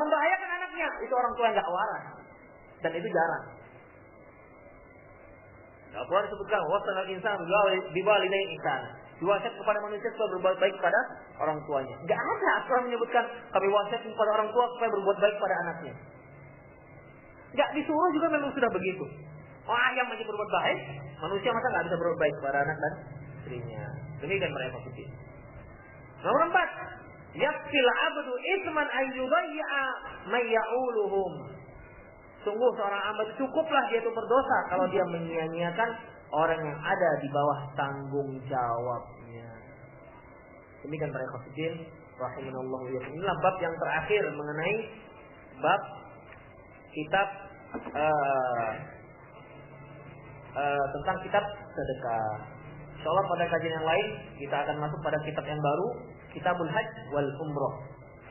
membahayakan anaknya, itu orang tua yang gak waras. Dan itu jarang. Al-Quran disebutkan wasanal insan biwalidayni ihsan. Diwasiat kepada manusia supaya berbuat baik kepada orang tuanya. Enggak ada Al-Quran menyebutkan kami wasiat kepada orang tua supaya berbuat baik pada anaknya. Enggak disuruh juga memang sudah begitu. Ayam aja berbuat baik, manusia masa enggak bisa berbuat baik kepada anak dan istrinya. Demikian para hafidin. Nomor 4, yakfil abdu isman ayyudayya may ya'uluhum. Sungguh seorang hamba cukuplah dia itu berdosa kalau dia menyia-nyiakan orang yang ada di bawah tanggung jawabnya. Demikian para hafidin rahimanallahu wa iyyakum. Inilah bab yang terakhir mengenai bab kitab tentang kitab sedekah. Insyaallah pada kajian yang lain kita akan masuk pada kitab yang baru, Kitabul Hajj wal Umrah.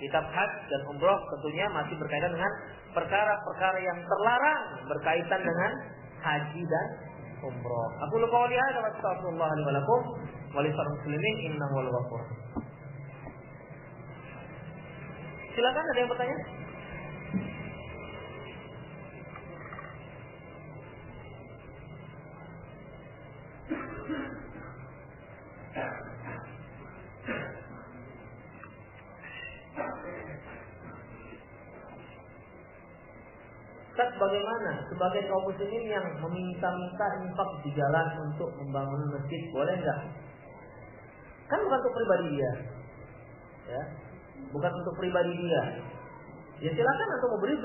Kitab Hajj dan Umrah tentunya masih berkaitan dengan perkara-perkara yang terlarang berkaitan dengan haji dan umrah. Aku lupa qouli hadza wa astaghfirullah li wa lakum wa li sa'iril muslimin innahu wal ghafur. Silakan, ada yang bertanya? Ustaz, bagaimana sebagai kaum muslimin yang meminta-minta infak di jalan untuk membangun masjid, boleh enggak? Kan bukan untuk pribadi dia, ya, bukan untuk pribadi dia. Ya silakan untuk mau beri,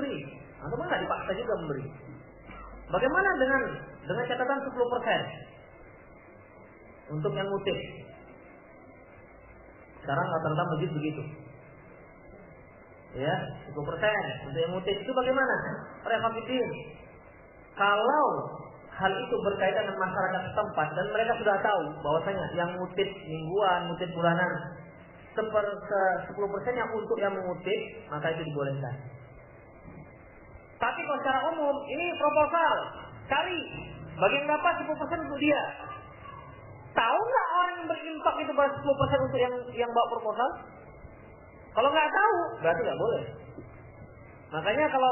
atau nggak dipaksa juga memberi. Bagaimana dengan catatan 10% untuk yang ngutip? Sekarang rata-rata masjid begitu. Ya, 10% untuk yang ngutip itu bagaimana? Para hafidin, kalau hal itu berkaitan dengan masyarakat setempat dan mereka sudah tahu bahwasanya yang ngutip mingguan, ngutip bulanan 10% yang untuk yang mengutip, maka itu dibolehkan. Tapi kalau secara umum ini proposal, cari bagi yang dapat 10% untuk dia. Tahu nggak orang yang berinfak itu 10% untuk yang bawa proposal? Kalau nggak tahu, berarti nggak boleh. Makanya kalau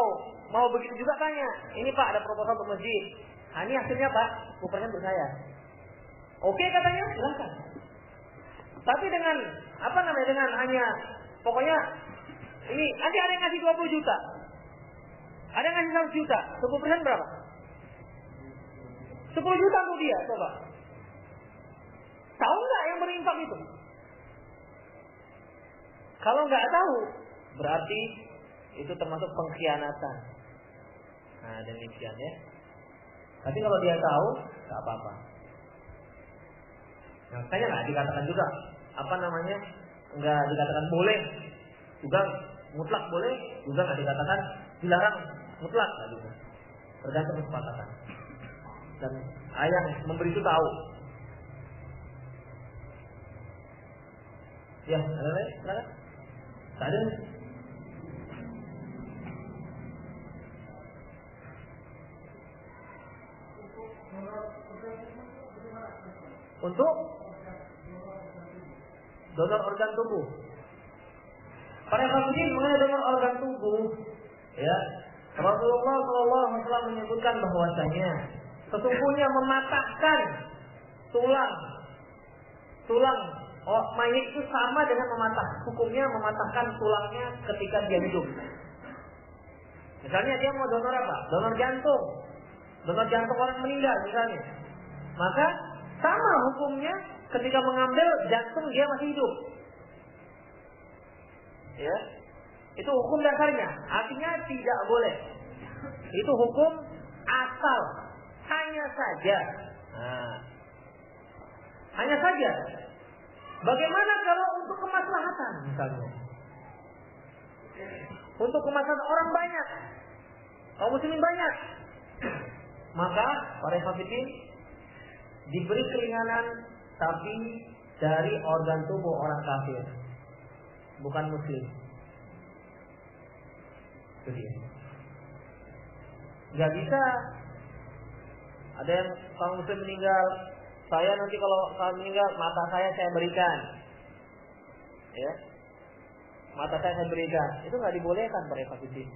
mau begitu juga tanya, ini Pak ada proposal untuk masjid. Nah, ini hasilnya Pak, 10% untuk saya. Oke katanya, silakan. Tapi dengan dengan hanya pokoknya ini nanti ada yang ngasih 20 juta, ada yang ngasih 100 juta, 10% berapa? 10 juta untuk dia, coba. Tahu nggak yang berinfak itu? Kalau nggak tahu, berarti itu termasuk pengkhianatan. Nah, demikian ya. Tapi kalau dia tahu, nggak apa-apa. Nah, makanya nggak dikatakan juga nggak dikatakan boleh, juga mutlak boleh, juga nggak dikatakan dilarang mutlak, gitu. Tergantung kesepakatan. Dan ayah memberi itu tahu. Ya, ada lagi? Silakan. Tak ada. Untuk donor organ tubuh. Para hadirin mengenai donor organ tubuh, ya, Rasulullah SAW menyebutkan bahwasanya sesungguhnya mematahkan tulang mayit itu sama dengan hukumnya mematahkan tulangnya ketika dia hidup. Misalnya dia mau donor apa? Donor jantung orang meninggal misalnya. Maka sama hukumnya ketika mengambil jantung dia masih hidup. Ya. Itu hukum dasarnya. Artinya tidak boleh. Itu hukum asal. Hanya saja. Hanya saja. Bagaimana kalau untuk kemaslahatan misalnya? Untuk kemaslahatan orang banyak. Kaum muslimin banyak. Maka para hadirin diberi keringanan tapi dari organ tubuh orang kafir, bukan muslim. Itu dia. Gak bisa ada yang kaum muslim meninggal, saya nanti kalau saya meninggal mata saya berikan, ya, mata saya berikan. Itu nggak dibolehkan para hadirin.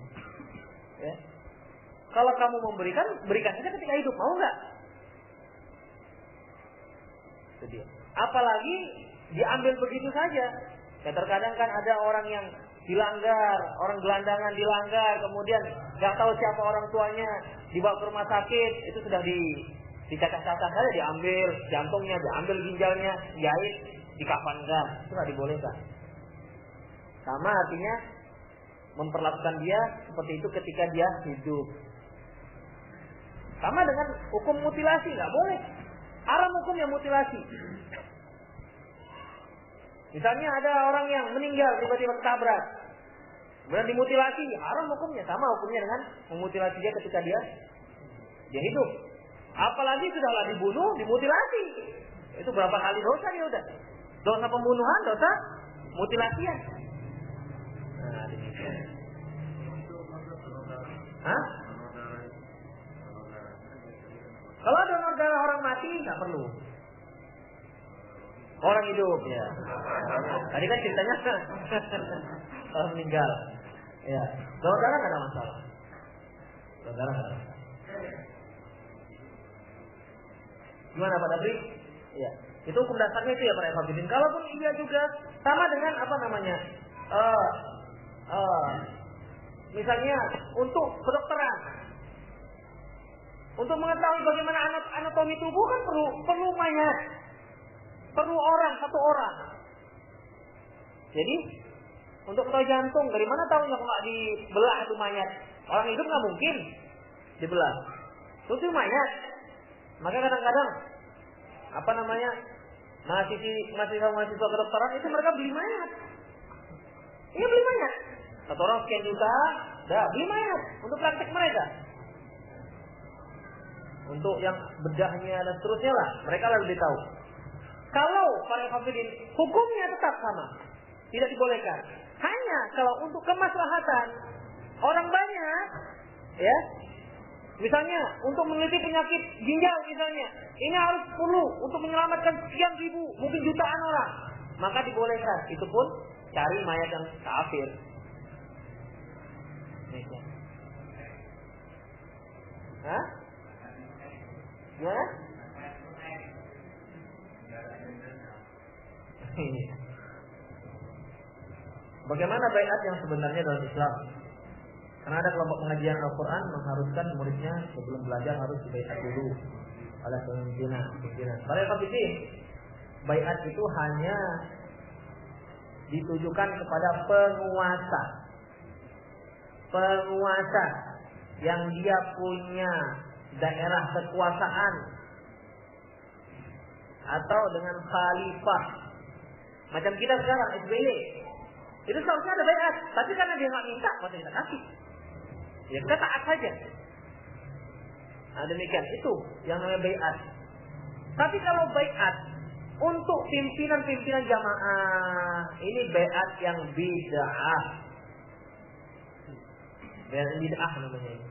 Ya. Kalau kamu memberikan, berikan saja ketika hidup, mau nggak? Itu dia. Apalagi diambil begitu saja. Ya, terkadang kan ada orang yang dilanggar, orang gelandangan dilanggar, kemudian nggak tahu siapa orang tuanya, dibawa ke rumah sakit, itu sudah dicacah-cacah saja, diambil jantungnya, diambil ginjalnya, jahit, dikafankan. Itu nggak dibolehkan. Sama artinya memperlakukan dia seperti itu ketika dia hidup. Sama dengan hukum mutilasi, nggak boleh. Haram hukumnya mutilasi. Misalnya ada orang yang meninggal tiba-tiba ketabrak, kemudian dimutilasi, haram hukumnya. Sama hukumnya dengan memutilasi dia ketika dia hidup. Apalagi sudahlah dibunuh, dimutilasi. Itu berapa kali dosa dia udah. Dosa pembunuhan, dosa mutilasian. Nah, demikian. Hah? Kalau donor darah orang mati nggak perlu. Orang hidup ya. Tadi kan ceritanya orang meninggal. Ya. Donor darah nggak ada masalah. Donor darah nggak ada masalah. Gimana Pak Dabri? Ya. Itu hukum dasarnya itu ya para hadirin. Kalaupun iya juga sama dengan apa namanya? Misalnya untuk kedokteran. Untuk mengetahui bagaimana anatomi tubuh kan perlu mayat. Perlu satu orang. Jadi untuk ketahui jantung, dari mana tahunya kok nggak dibelah itu mayat? Orang hidup nggak mungkin dibelah. Itu mayat. Maka kadang-kadang apa namanya mahasiswa kedokteran itu mereka beli mayat. Iya beli mayat. Satu orang sekian juta, beli mayat untuk praktek mereka. Untuk yang bedahnya dan seterusnya lah, mereka lebih tahu. Kalau para hadirin hukumnya tetap sama, tidak dibolehkan. Hanya kalau untuk kemaslahatan orang banyak, ya, misalnya untuk meneliti penyakit ginjal misalnya, ini harus perlu untuk menyelamatkan sekian ribu, mungkin jutaan orang, maka dibolehkan. Itu pun cari mayat yang kafir. Hah? Gimana? Bagaimana baiat yang sebenarnya dalam Islam? Karena ada kelompok pengajian Al-Quran mengharuskan muridnya sebelum belajar harus dibaiat dulu oleh pimpinan. Para hadirin, baiat itu hanya ditujukan kepada penguasa yang dia punya daerah kekuasaan atau dengan khalifah. Macam kita sekarang SBY, itu seharusnya ada baiat, tapi karena dia nggak minta, maka kita kasih. Ya kita taat saja. Nah demikian itu yang namanya baiat. Tapi kalau baiat untuk pimpinan-pimpinan jamaah. Ini baiat yang bid'ah. Baiat bid'ah namanya ini.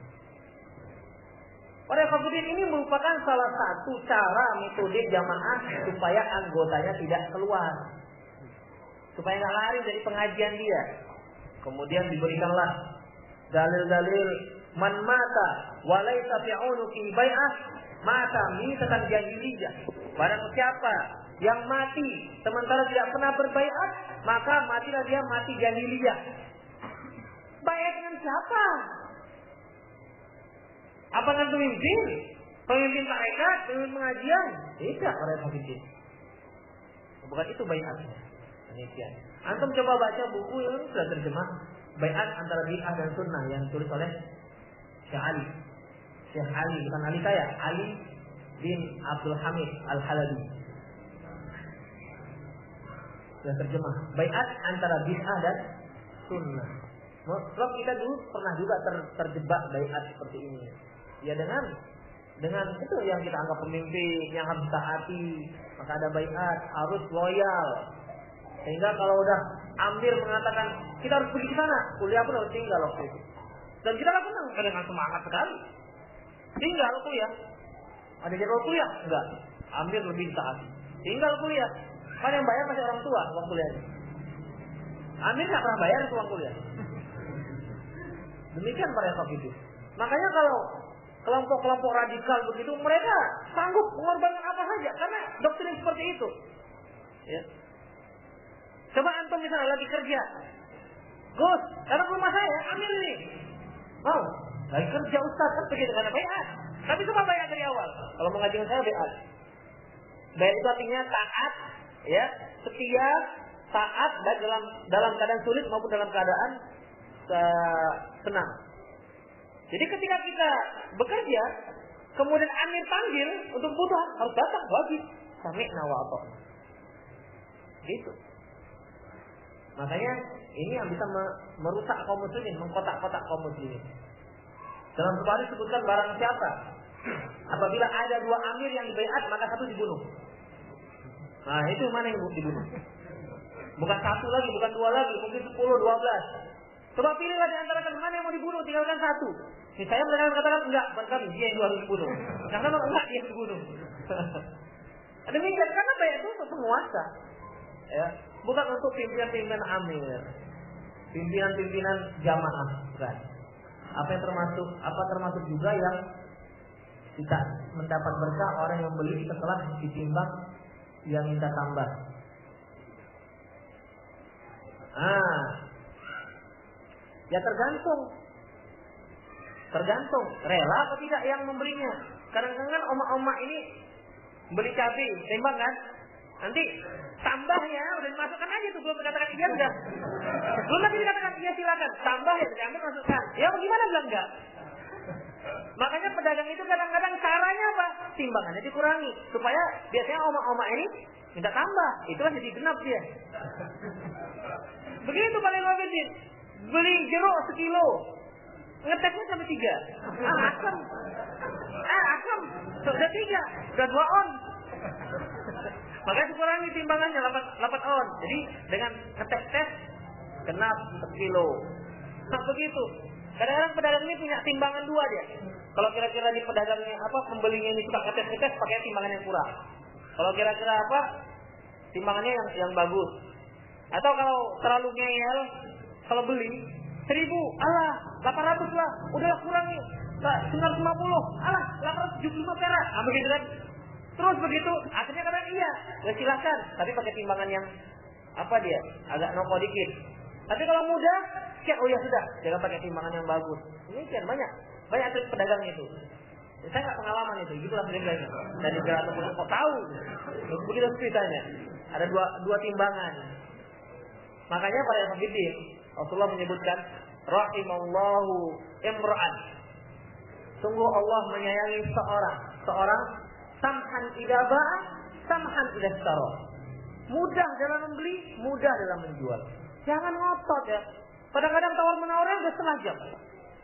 Para hadirin, ini merupakan salah satu cara metode jamaah supaya anggotanya tidak keluar. Supaya nggak lari dari pengajian dia. Kemudian diberikanlah dalil-dalil man mata walaita fi unuqi bai'ah mata mitatan jahiliyah. Barang siapa yang mati sementara tidak pernah berbaiat, maka matilah dia mati jahiliyah. Baiat dengan siapa? Apa dengan pemimpin? Pemimpin tarekat, pemimpin pengajian? Tidak, para hadirin. Bukan itu baiatnya. Demikian. Antum coba baca buku yang sudah terjemah baiat antara bid'ah dan sunnah yang ditulis oleh Syekh Ali. Syekh Ali, bukan Ali saya, Ali bin Abdul Hamid Al-Halabi. Sudah terjemah baiat antara bid'ah dan sunnah. Sebab kita dulu pernah juga terjebak baiat seperti ini. Ya dengan itu yang kita anggap pemimpin yang harus taati, maka ada baiat, harus loyal. Sehingga kalau udah Amir mengatakan kita harus pergi ke sana, kuliah pun harus tinggal waktu itu. Dan kita lakukan dengan semangat sekali. Tinggal kuliah. Ada jadwal kuliah? Enggak. Amir lebih taati. Tinggal kuliah. Kan yang bayar masih orang tua uang kuliahnya. Amir nggak pernah bayar uang kuliah. Demikian para hadirin. Makanya kalau kelompok-kelompok radikal begitu, mereka sanggup mengorbankan apa saja karena doktrin seperti itu. Ya. Coba antum misalnya lagi kerja, Gus, karena rumah saya Amir ini, mau lagi kerja Ustaz kan begitu karena baiat. Tapi coba baiat dari awal. Kalau mau ngaji saya baiat. Baiat itu artinya taat, ya, setia, taat dalam keadaan sulit maupun dalam keadaan senang. Jadi ketika kita bekerja, kemudian Amir panggil untuk kebutuhan, harus datang, wajib. Sami'na wa ata'na. Gitu. Makanya ini yang bisa merusak kaum muslimin, mengkotak-kotak kaum muslimin. Dalam sebuah hadis disebutkan barang siapa apabila ada dua amir yang dibaiat, maka satu dibunuh. Nah, itu mana yang dibunuh? Bukan satu lagi, bukan dua lagi, mungkin 10, 12. Coba pilihlah di antara kalian mana yang mau dibunuh, tinggalkan satu. Saya katakan enggak, bukan kami, dia yang harus dibunuh. Karena enggak, dia yang dibunuh. Demikian, karena baiat itu untuk penguasa. Ya, bukan untuk pimpinan-pimpinan amir, pimpinan-pimpinan jamaah, bukan. Apa termasuk juga yang tidak mendapat berkah orang yang beli setelah ditimbang yang minta tambah. Ya tergantung rela atau tidak yang membelinya. Kadang-kadang omak-omak ini beli cabai, timbang kan? Nanti tambahnya udah dimasukkan aja tuh, belum dikatakan iya sudah. Belum lagi dikatakan iya silakan, tambah ya diambil masukkan. Ya gimana bilang enggak? Makanya pedagang itu kadang-kadang caranya apa? Timbangannya dikurangi supaya biasanya omak-omak ini minta tambah, itulah jadi genap dia. Begitu paling wajib. Beli jeruk sekilo, ngeteknya sampai 3. Asam, sudah 3, udah 2 on. Makanya dikurangi timbangannya 8 on. Jadi dengan ngetek genap sekilo. Nah begitu. Kadang-kadang pedagang ini punya timbangan 2 dia. Kalau kira-kira di pedagangnya pembelinya ini suka ngetes pakai timbangan yang kurang. Kalau kira-kira timbangannya yang bagus. Atau kalau terlalu ngeyel, kalau beli 1.000, 800 lah, udahlah kurangi, 950, 875 perak, begitu kan? Terus begitu, akhirnya kadang iya, ya silakan, tapi pakai timbangan yang agak noko dikit. Tapi kalau mudah, oh ya sudah, jangan pakai timbangan yang bagus. Ini kan banyak pedagang itu. Saya nggak pengalaman itu, gitulah ceritanya. Dan juga teman kok tahu, begitu ceritanya. Ada dua timbangan. Makanya para hadirin, Rasulullah menyebutkan rahimallahu imra'an. Sungguh Allah menyayangi seorang samhan idza ba'a, samhan idza ishtara. Mudah dalam membeli, mudah dalam menjual. Jangan ngotot ya. Kadang-kadang tawar-menawarnya udah setengah jam.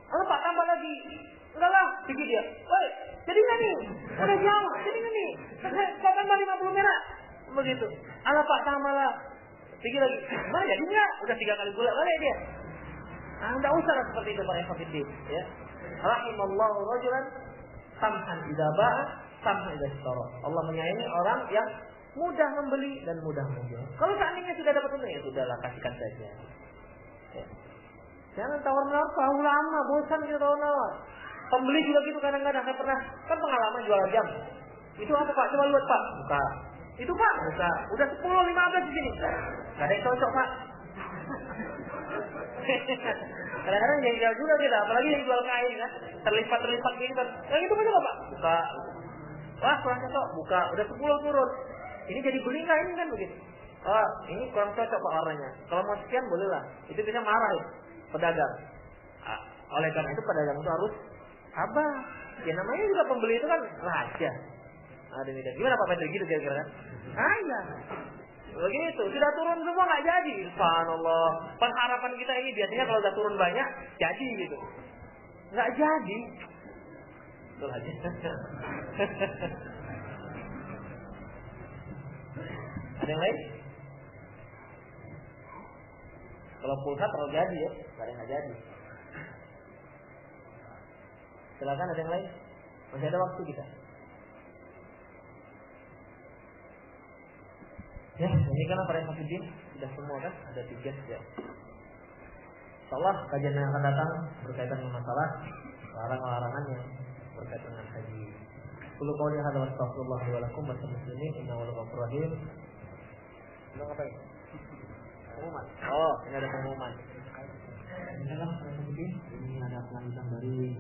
Lalu Pak tambah lagi. Enggak lah, gigi dia. Woi, jadi enggak nih? Udah jauh, jadi enggak nih? Saya tambah 50 merah. Begitu. Ala Pak sama lah. Pikir lagi, mana jadi enggak? Udah 3 kali bolak balik dia. Nah, enggak usah seperti itu Pak Ikhwanuddin, ya. Rahimallahu rajulan samhan idza ba'a, samhan idza ishtara. Allah menyayangi orang yang mudah membeli dan mudah menjual. Kalau seandainya sudah dapat untung, ya sudahlah, kasihkan saja. Ya. Jangan tawar-menawar terlalu lama, bosan gitu tawar-menawar. Pembeli juga gitu kadang-kadang. Saya pernah, kan pengalaman jual jam. Itu apa Pak? Coba lihat Pak. Buka. Itu Pak, buka. Udah 10-15 di sini. Gak ada yang cocok Pak. Kadang-kadang yang jual juga kita, apalagi yang jual kain kan, terlipat-terlipat gitu. Yang itu betul Pak? Buka. Wah kurang cocok, buka. Udah 10 turun. Ini jadi beli nggak ini kan begitu? Oh ini kurang cocok Pak warnanya. Kalau mau sekian boleh lah. Itu bisa marah ya, pedagang. Oleh karena itu pedagang itu harus sabar. Ya namanya juga pembeli itu kan raja. Demikian. Gimana Pak Pedri gitu kira-kira kan? Iya. Begitu, sudah turun semua nggak jadi. Subhanallah. Pengharapan kita ini biasanya kalau udah turun banyak jadi gitu. Nggak jadi. Betul aja. Ada yang lain? Kalau pulsa terlalu jadi ya, nggak ada yang nggak jadi. Silakan ada yang lain. Masih ada waktu kita. Ya, ini kan para hafidin sudah semua kan, ada 3 ya. Insyaallah kajian yang akan datang berkaitan dengan masalah larangan-larangan yang berkaitan dengan haji. Qul qouli hadza wa astaghfirullah li wa lakum wa lil muslimin innahu ghafurur rahim. Belum apa ini? Pengumuman. Oh, ini ada pengumuman. Ini ada kelanjutan dari